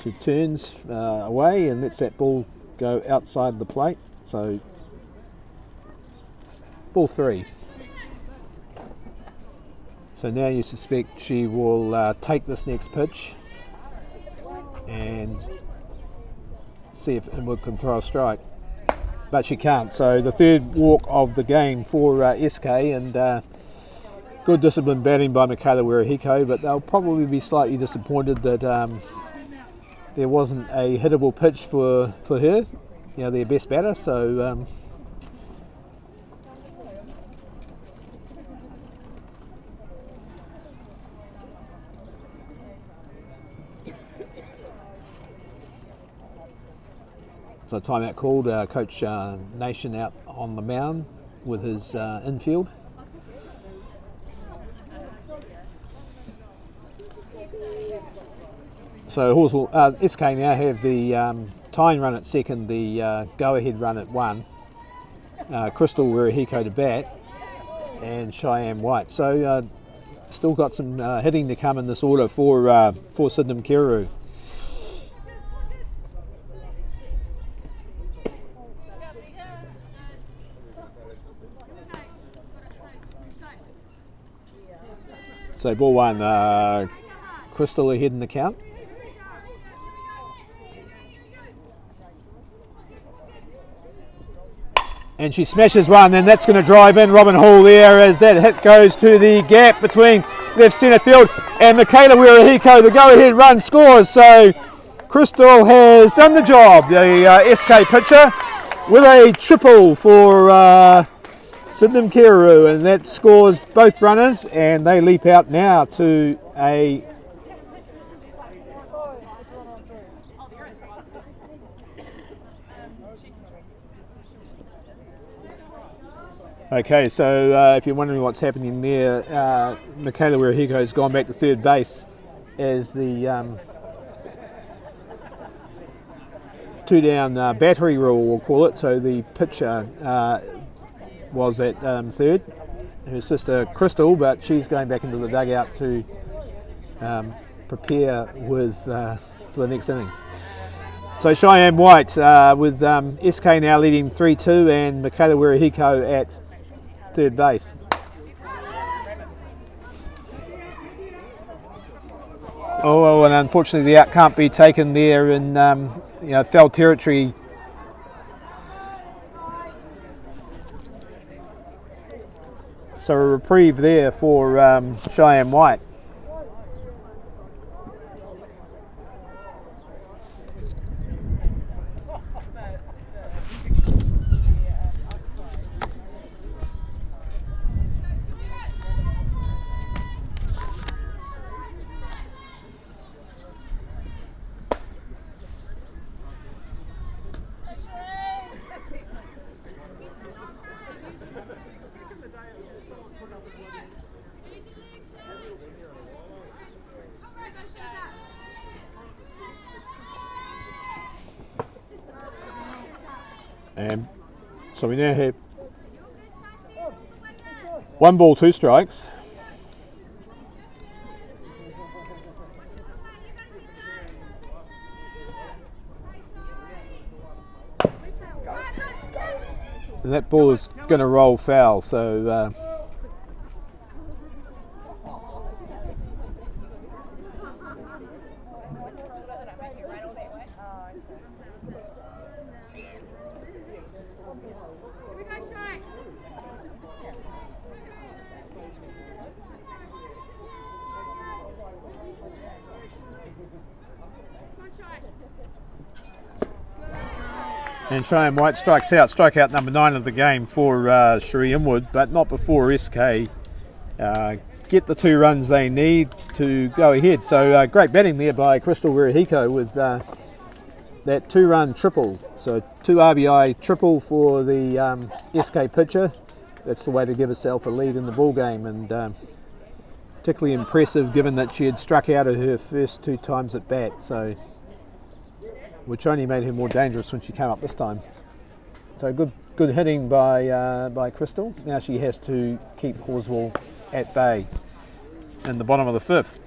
She turns away and lets that ball go outside the plate. So ball 3. So now you suspect she will take this next pitch and see if Inwood can throw a strike. But she can't. So the third walk of the game for SK, and good disciplined batting by Michaela Wirihiko, but they'll probably be slightly disappointed that there wasn't a hittable pitch for her, their best batter. So so timeout called. Coach Nation out on the mound with his infield. So Halswell, SK now have the tying run at second, the go-ahead run at 1. Crystal Wirihiko to bat, and Cheyenne White. So still got some hitting to come in this order for Sydenham Kirraroo. So ball 1, Crystal ahead in the count. And she smashes one, and that's going to drive in Robin Hall there as that hit goes to the gap between left centre field, and Michaela Wirihiko, the go-ahead run, scores. So Crystal has done the job, the SK pitcher, with a triple for Sydenham Kirraroo, and that scores both runners, and they leap out now to a Okay, so if you're wondering what's happening there, Michaela Wirihiko has gone back to third base as the two-down battery rule, we'll call it. So the pitcher was at third, her sister Crystal, but she's going back into the dugout to prepare for the next inning. So Cheyenne White with SK now leading 3-2, and Michaela Wirihiko at third base. Oh, and unfortunately the out can't be taken there in foul territory. So a reprieve there for Cheyenne White. And so we now have 1 ball, 2 strikes. And that ball is going to roll foul, so and Cheyenne White strikes out, strikeout number 9 of the game for Cherie Inwood, but not before SK get the 2 runs they need to go ahead. So great batting there by Crystal Wirihiko with that 2-run triple. So 2 RBI triple for the SK pitcher. That's the way to give herself a lead in the ball game, and particularly impressive given that she had struck out at her first 2 times at bat. So, which only made her more dangerous when she came up this time. So good hitting by Crystal. Now she has to keep Halswell at bay in the bottom of the 5th.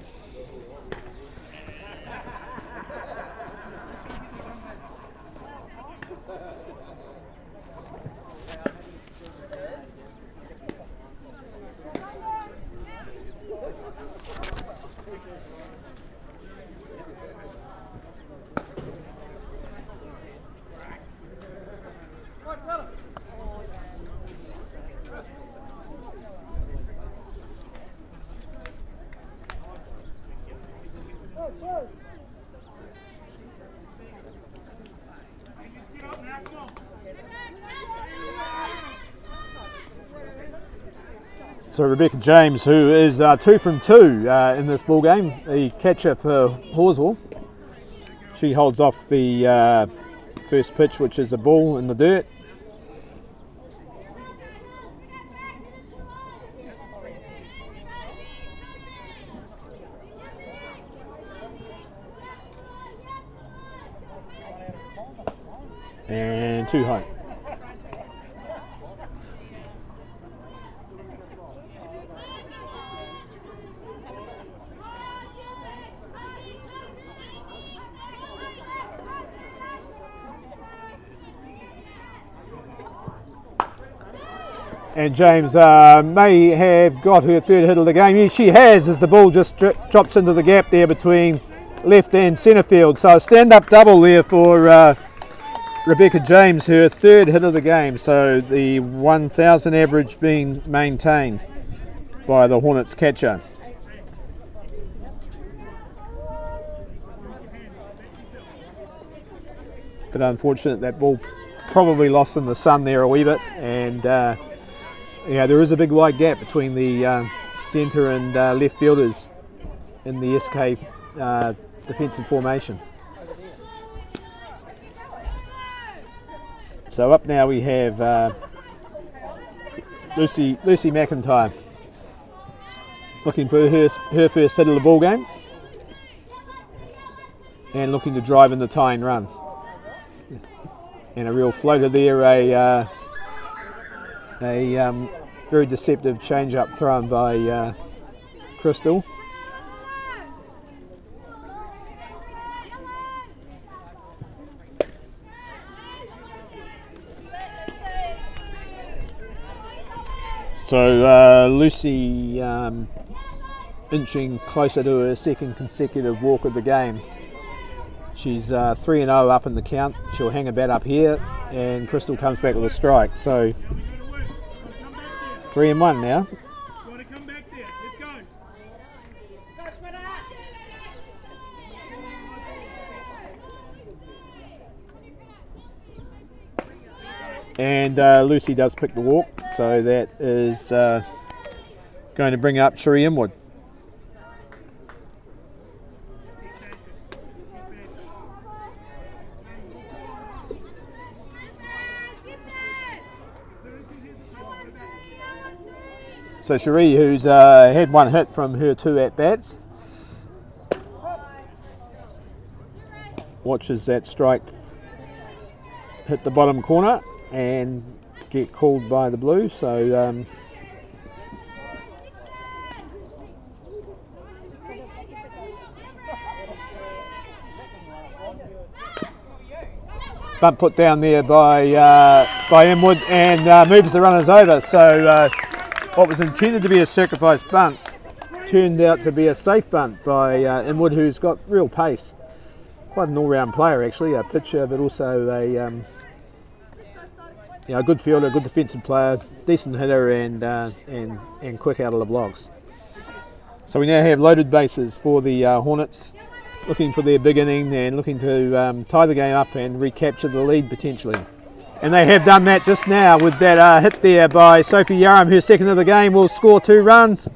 So Rebecca James, who is 2 from 2 in this ball game, the catcher for Halswell. She holds off the first pitch, which is a ball in the dirt. And too high. And James may have got her third hit of the game. Yeah, she has, as the ball just drops into the gap there between left and centre field. So a stand-up double there for Rebecca James, her third hit of the game. So the 1,000 average being maintained by the Hornets catcher. But unfortunate, that ball probably lost in the sun there a wee bit, and yeah, there is a big wide gap between the centre and left fielders in the SK defensive formation. So up now we have Lucy McIntyre looking for her first hit of the ball game and looking to drive in the tying run. And a real floater there, a very deceptive change-up thrown by Crystal. So Lucy inching closer to her second consecutive walk of the game. She's 3-0 up in the count. She'll hang a bat up here, and Crystal comes back with a strike. So 3-1 now. And Lucy does pick the walk, so that is going to bring up Cherie Inwood. So Cherie, who's had one hit from her 2 at-bats, watches that strike hit the bottom corner and get called by the Blues. So bunt put down there by Inwood, and moves the runners over. So what was intended to be a sacrifice bunt turned out to be a safe bunt by Inwood, who's got real pace. Quite an all-round player actually, a pitcher, but also a good fielder, good defensive player, decent hitter, and quick out of the blocks. So we now have loaded bases for the Hornets, looking for their big inning and looking to tie the game up and recapture the lead potentially. And they have done that just now with that hit there by Sophie Yarram, who's second of the game, will score 2 runs.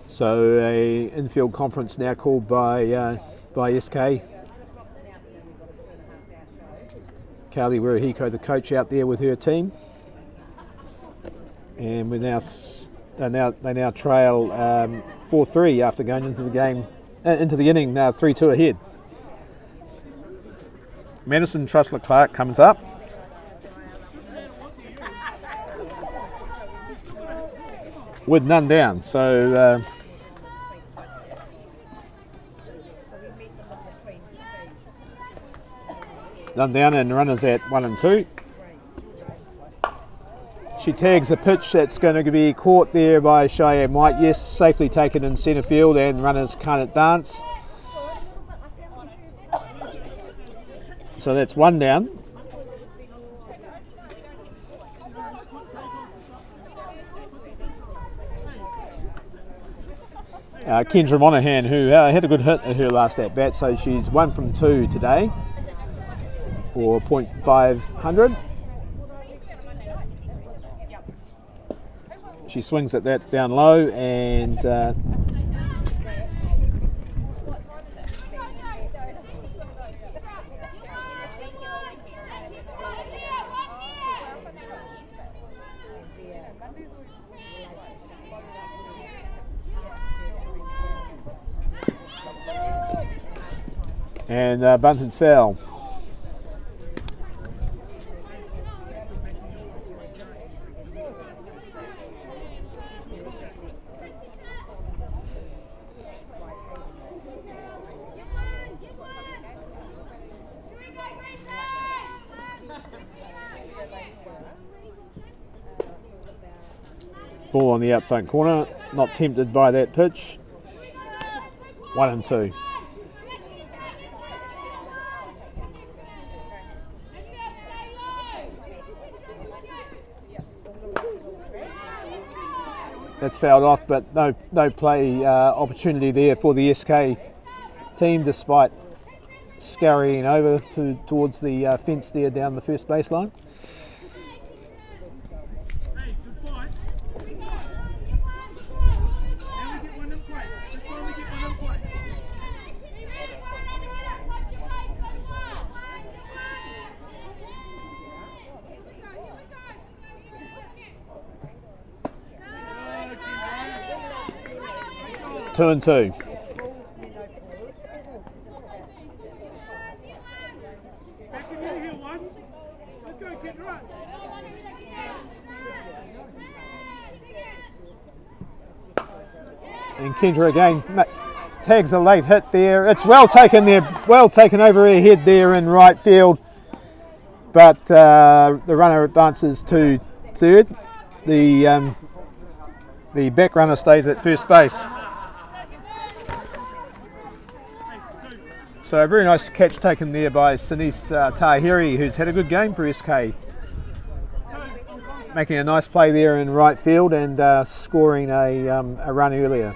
So a infield conference now called by SK. Carly Wirihiko, the coach, out there with her team, and they now trail 4-3 after going into the game into the inning, 3-2 ahead. Madison Trussler Clark comes up. With none down, so none down and runners at 1 and 2. She tags a pitch that's going to be caught there by Cheyenne White. Yes, safely taken in centre field, and runners can't dance. So that's one down. Kendra Monaghan, who had a good hit at her last at bat, so she's 1 from 2 today, or .500. She swings at that down low, and bunted foul. Ball on the outside corner, not tempted by that pitch. 1 and 2. That's fouled off, but no play opportunity there for the SK team, despite scurrying over towards the fence there down the first baseline. Two and 2. And Kendra again tags a late hit there. It's well taken there, well taken over her head there in right field. But the runner advances to third. The back runner stays at first base. So a very nice catch taken there by Sinise Tahiri, who's had a good game for SK. Making a nice play there in right field and scoring a run earlier.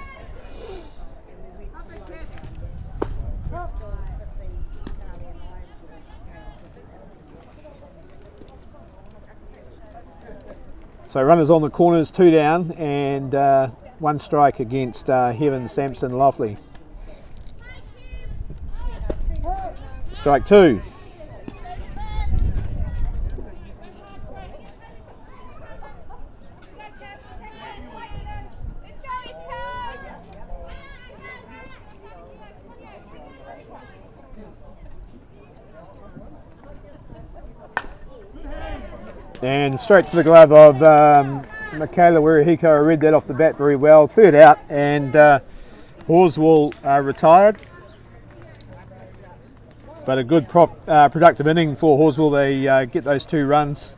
So runners on the corners, 2 down, and 1 strike against Heaven Sampson Loughley. Strike 2. And straight to the glove of Michaela Wirihiko. I read that off the bat very well. 3rd out, and Halswell retired. But a good productive inning for Halswell. They get those 2 runs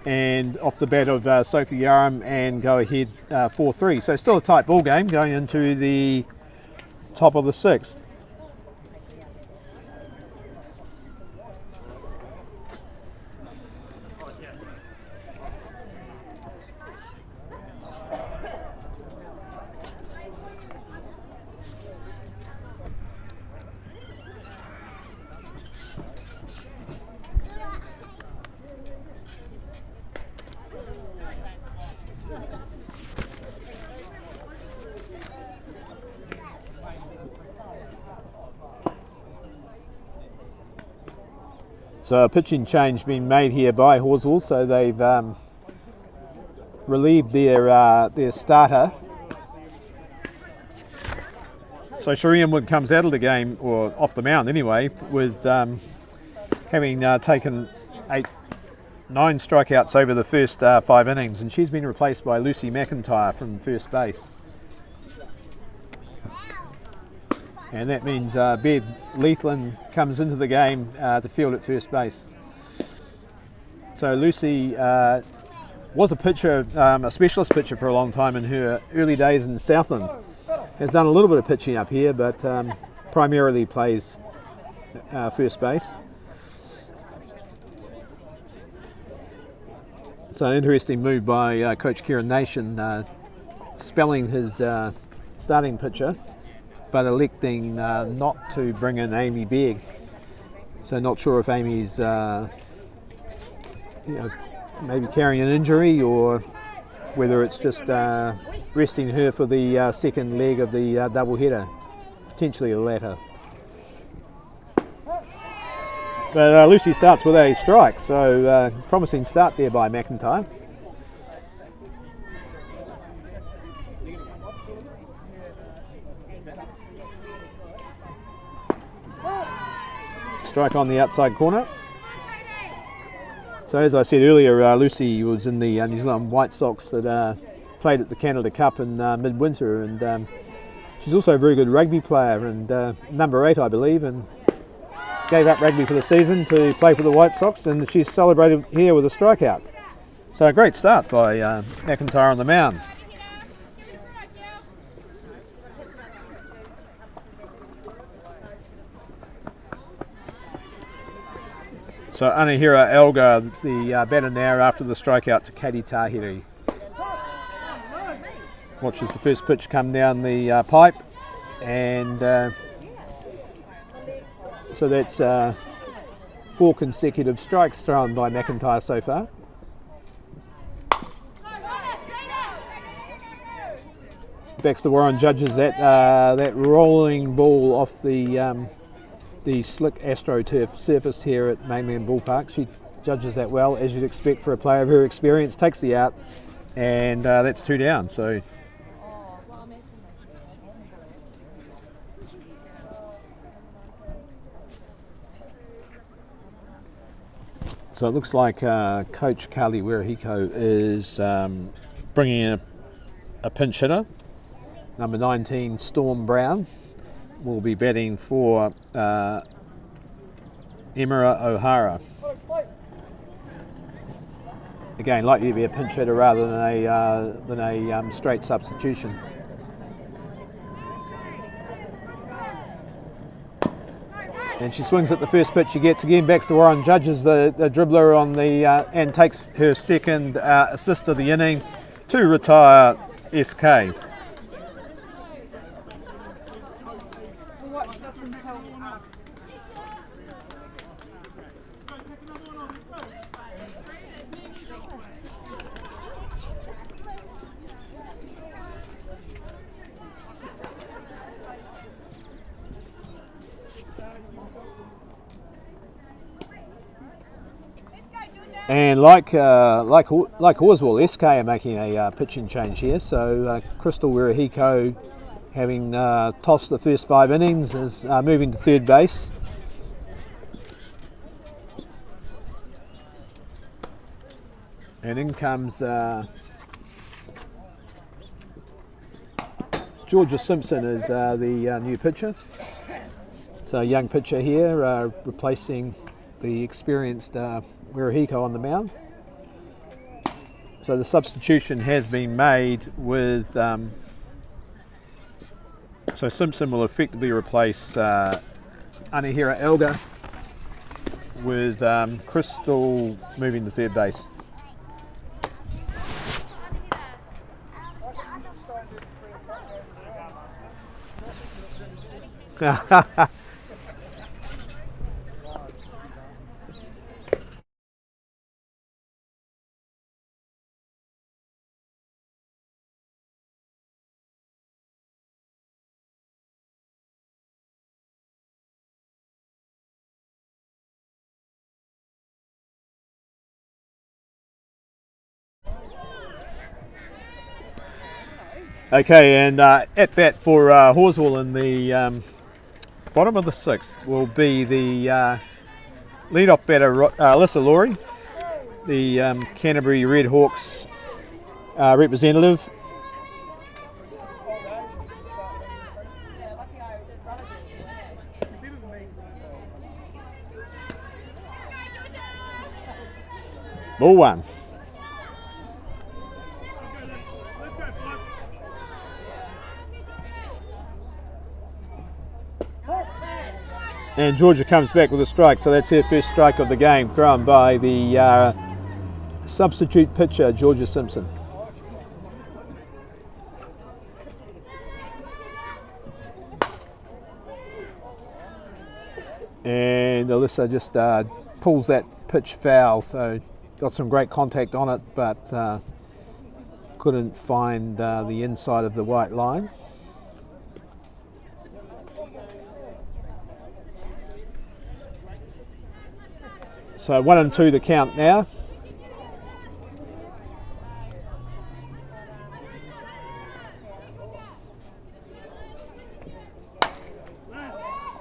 and off the bat of Sophie Yarram and go ahead 4-3. So still a tight ball game going into the top of the 6th. So a pitching change being made here by Halswell, so they've relieved their starter. So Cherie Wood comes out of the game, or off the mound anyway, with having taken 9 strikeouts over the first 5 innings, and she's been replaced by Lucy McIntyre from first base. And that means Bed Leithland comes into the game to field at first base. So Lucy was a pitcher, a specialist pitcher for a long time in her early days in Southland. Has done a little bit of pitching up here, but primarily plays first base. So interesting move by Coach Kieran Nation, spelling his starting pitcher, but electing not to bring in Amy Begg. So not sure if Amy's maybe carrying an injury, or whether it's just resting her for the second leg of the double header, potentially the latter. But Lucy starts with a strike, so promising start there by McIntyre. Strike on the outside corner. So as I said earlier, Lucy was in the New Zealand White Sox that played at the Canada Cup in midwinter, and she's also a very good rugby player, and number 8 I believe, and gave up rugby for the season to play for the White Sox, and she's celebrated here with a strikeout. So a great start by McIntyre on the mound. So Anahira Elgar, the batter now after the strikeout to Katie Tahiri. Watches the first pitch come down the pipe, and so that's 4 consecutive strikes thrown by McIntyre so far. Baxter Warren judges that rolling ball off the slick AstroTurf surface here at Mainland Ballpark. She judges that well, as you'd expect for a player of her experience. Takes the out, and that's 2 down. So it looks like Coach Carly Wirahiko is bringing in a pinch hitter. Number 19, Storm Brown, will be batting for Emira O'Hara. Again, likely to be a pinch hitter rather than a straight substitution. And she swings at the first pitch she gets. Again, Baxter Warren judges the dribbler on the and takes her second assist of the inning to retire SK. And like Halswell, SK are making a pitching change here. So Crystal Wirahiko, having tossed the first 5 innings, is moving to third base. And in comes Georgia Simpson as the new pitcher. So a young pitcher here, replacing the experienced Wirahiko on the mound. So the substitution has been made with, so Simpson will effectively replace Anahira Elgar, with Crystal moving to third base. Okay, and at bat for Halswell in the bottom of the 6th will be the lead-off batter, Alyssa Laurie, the Canterbury Red Hawks representative. Ball 1. And Georgia comes back with a strike, so that's her first strike of the game, thrown by the substitute pitcher, Georgia Simpson. And Alyssa just pulls that pitch foul, so got some great contact on it, but couldn't find the inside of the white line. So 1-2 the count now.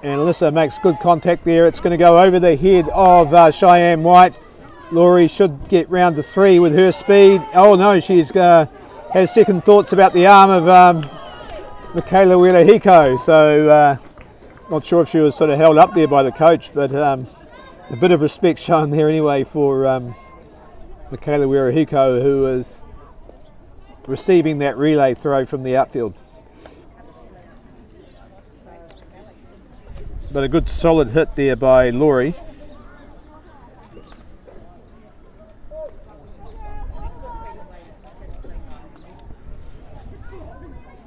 And Alyssa makes good contact there. It's going to go over the head of Cheyenne White. Laurie should get round to 3 with her speed. Oh no, she's has second thoughts about the arm of Michaela Wirahiko. So not sure if she was sort of held up there by the coach, but a bit of respect shown there anyway for Michaela Wirahiko, who is receiving that relay throw from the outfield. But a good solid hit there by Laurie.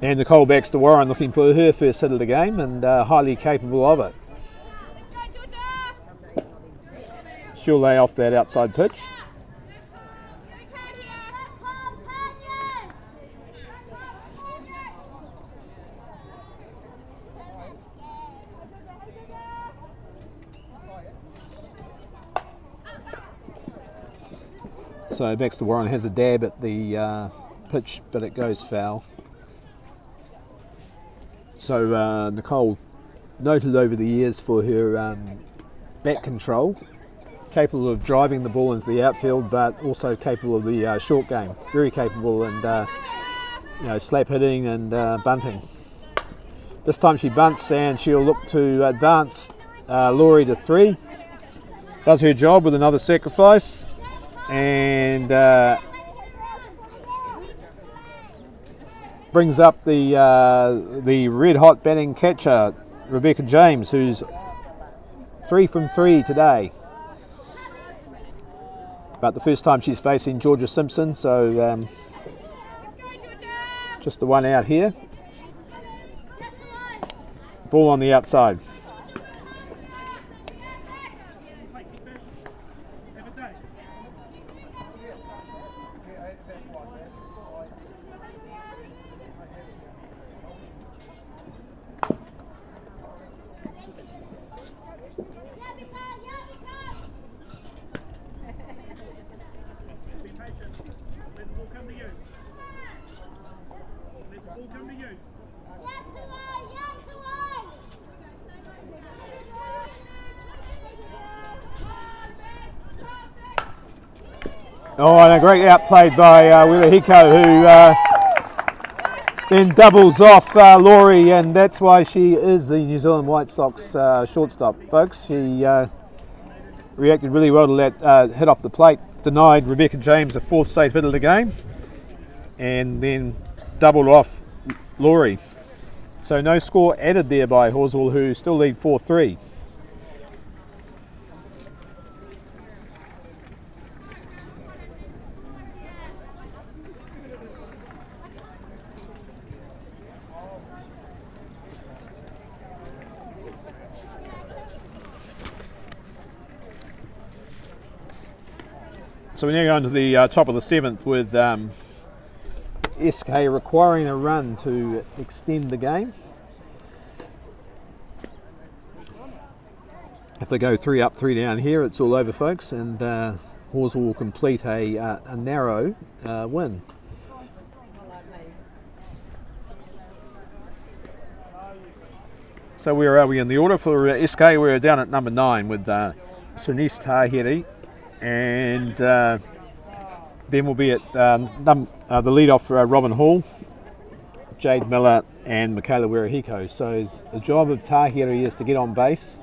And Nicole Baxter Warren looking for her first hit of the game, and highly capable of it. She'll lay off that outside pitch. So Baxter Warren has a dab at the pitch, but it goes foul. So Nicole, noted over the years for her bat control, capable of driving the ball into the outfield, but also capable of the short game. Very capable, and slap hitting and bunting. This time she bunts, and she'll look to advance Laurie to 3. Does her job with another sacrifice. And brings up the red hot batting catcher Rebecca James, who's 3 from 3 today. But the first time she's facing Georgia Simpson, so just the one out here. Ball on the outside. Oh, and a great outplay by Wirahiko, who then doubles off Laurie, and that's why she is the New Zealand White Sox shortstop, folks. She reacted really well to that hit off the plate, denied Rebecca James a 4th safe hit of the game, and then doubled off Laurie. So no score added there by Halswell, who still lead 4-3. So we're now going to the top of the 7th with SK requiring a run to extend the game. If they go 3 up, 3 down here, it's all over, folks, and Halswell will complete a narrow win. So where are we in the order for SK? We're down at number 9 with Sunise Tahiri. And then we'll be at the lead-off Robin Hall, Jade Miller and Michaela Wirahiko. So the job of Tahiri is to get on base.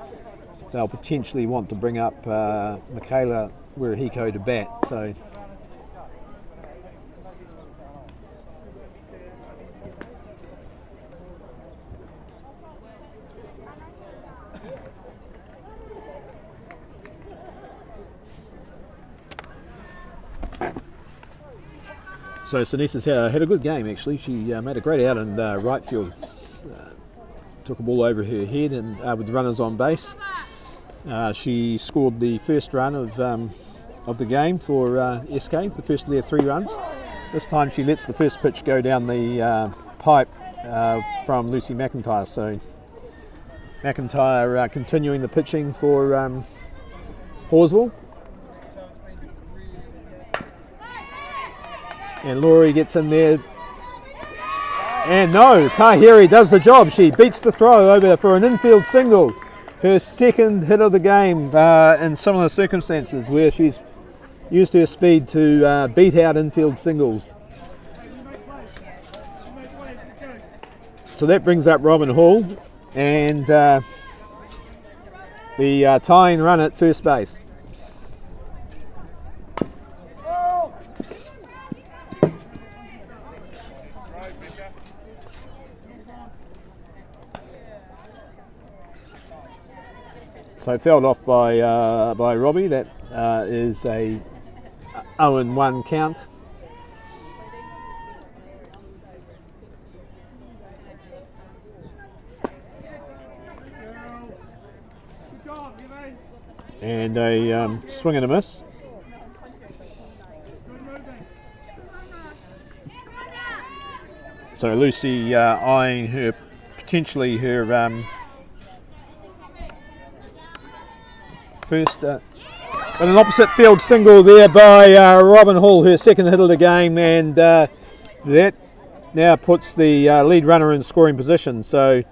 They'll potentially want to bring up Michaela Wirahiko to bat. So So Sinisa's had a good game actually. She made a great out in right field. Took a ball over her head and with runners on base. She scored the first run of the game for SK, the first of their 3 runs. This time she lets the first pitch go down the pipe from Lucy McIntyre. So McIntyre continuing the pitching for Halswell. And Laurie gets in there. And no, Tahiri does the job. She beats the throw over for an infield single. Her second hit of the game in similar circumstances where she's used her speed to beat out infield singles. So that brings up Robin Hall and the tying run at first base. So fouled off by Robbie. That is a 0-1 count. And a swing and a miss. So Lucy eyeing her potentially her first, but an opposite field single there by Robin Hall, her second hit of the game, and that now puts the lead runner in scoring position. So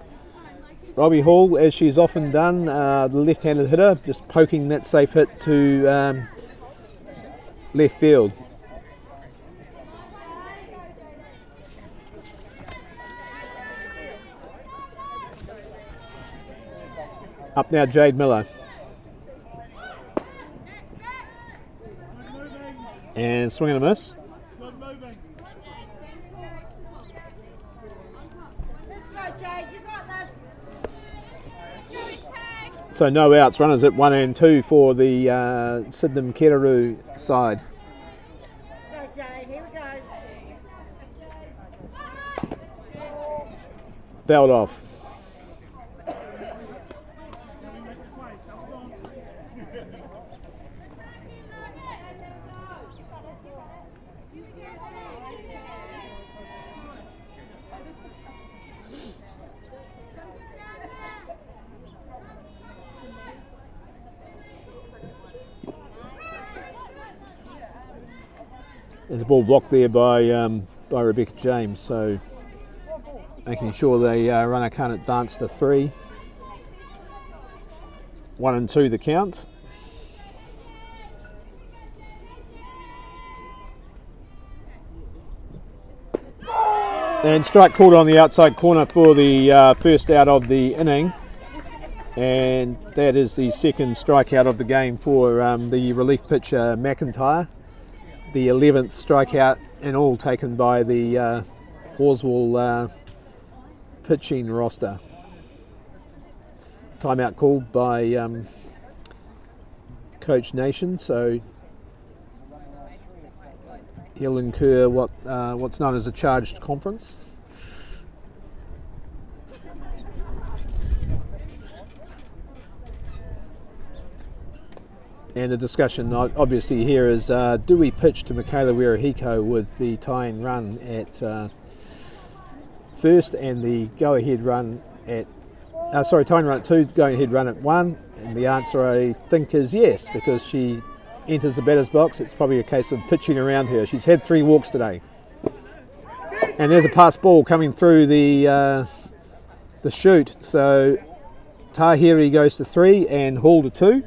Robbie Hall, as she's often done, the left-handed hitter, just poking that safe hit to left field. Up now, Jade Miller. And swing and a miss. So no outs, runners at 1 and 2 for the Sydenham Keteru side. Go Jade, here we go. Fouled off. And the ball blocked there by Rebecca James, so making sure the runner can't advance to 3. 1 and 2 the count. And strike called on the outside corner for the first out of the inning. And that is the second strikeout of the game for the relief pitcher McIntyre. The 11th strikeout in all taken by the Halswell pitching roster. Timeout called by Coach Nation, so he'll incur what's known as a charged conference. And the discussion obviously here is, do we pitch to Michaela Wirahiko with the tying run at first and the go-ahead run at, tying run at 2, going-ahead run at 1? And the answer I think is yes, because she enters the batter's box. It's probably a case of pitching around her. She's had 3 walks today. And there's a pass ball coming through the chute. So Tahiri goes to 3 and Hall to 2.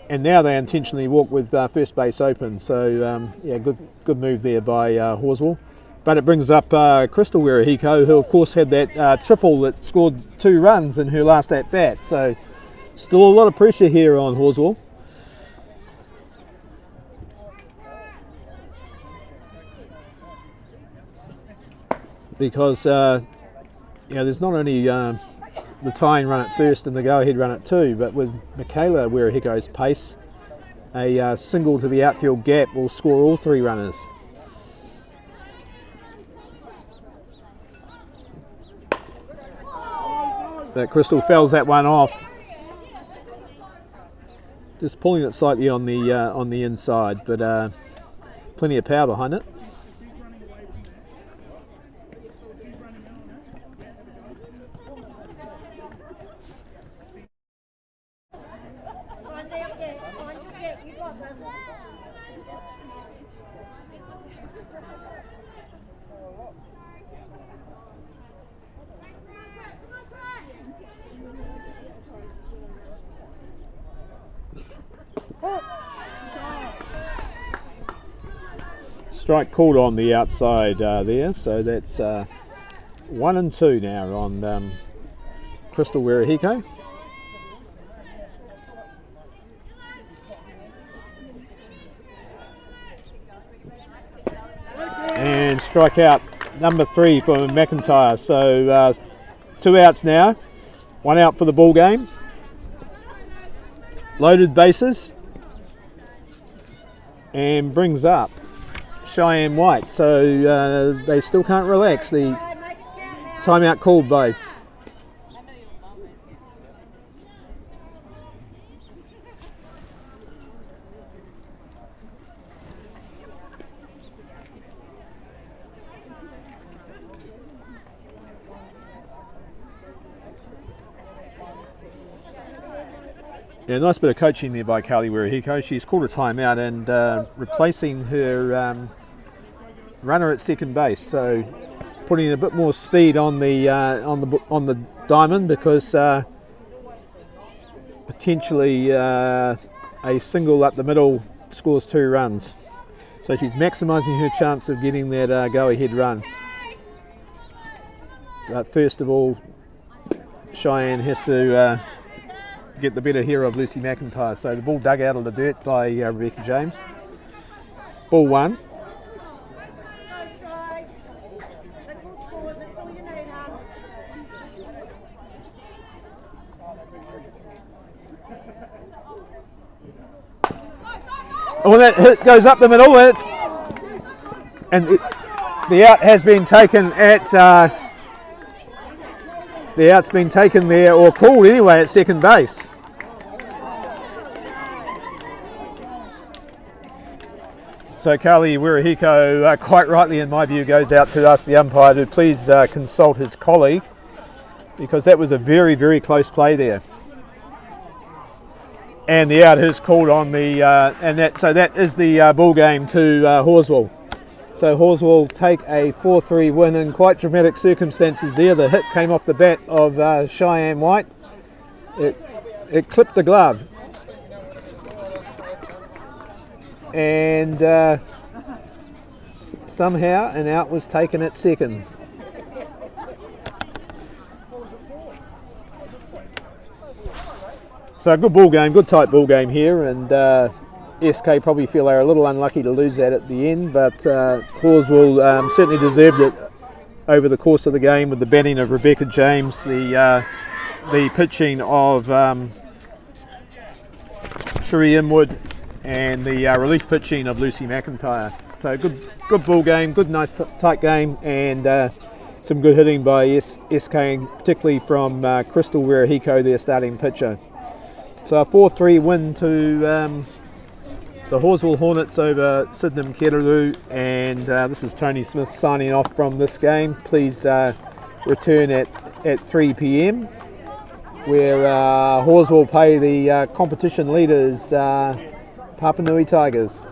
And now they intentionally walk with first base open. So yeah, good move there by Halswell. But it brings up Crystal Wirahiko, who of course had that triple that scored 2 runs in her last at bat. So still a lot of pressure here on Halswell. Because there's not only the tying run at first and the go-ahead run at 2, but with Michaela Wirahiko's pace, a single to the outfield gap will score all 3 runners. But Crystal fouls that one off. Just pulling it slightly on the inside, but plenty of power behind it. Strike called on the outside there, so that's 1 and 2 now on Crystal Wirihiko. And strikeout number 3 for McIntyre. So 2 outs now, 1 out for the ball game. Loaded bases, and brings up Cheyenne White. So they still can't relax. The timeout called by. Yeah, nice bit of coaching there by Carly Wirihiko. She's called a timeout and replacing her runner at second base. So putting a bit more speed on the diamond, because potentially a single up the middle scores 2 runs. So she's maximising her chance of getting that go-ahead run. But first of all, Cheyenne has to get the better here of Lucy McIntyre. So the ball dug out of the dirt by Rebecca James. Ball 1. When that hit goes up the middle, the out has been taken at the out's been taken there, or called anyway, at second base. So Carly Wirihiko, quite rightly in my view, goes out to ask the umpire to please consult his colleague, because that was a very, very close play there. And the out is called on the so that is the ball game to Halswell. So Halswell take a 4-3 win in quite dramatic circumstances there. The hit came off the bat of Cheyenne White. It clipped the glove. And somehow an out was taken at second. So a good ball game, good tight ball game here, and SK probably feel they're a little unlucky to lose that at the end, but Halswell certainly deserved it over the course of the game with the batting of Rebecca James, the pitching of Cherie Inwood, and the relief pitching of Lucy McIntyre. So good ball game, good nice tight game, and some good hitting by SK, particularly from Crystal Wirihiko, their starting pitcher. So a 4-3 win to the Halswell Hornets over Sydenham Canterbury, and this is Tony Smith signing off from this game. Please return at 3 p.m. where Halswell play the competition leaders, Papanui Tigers.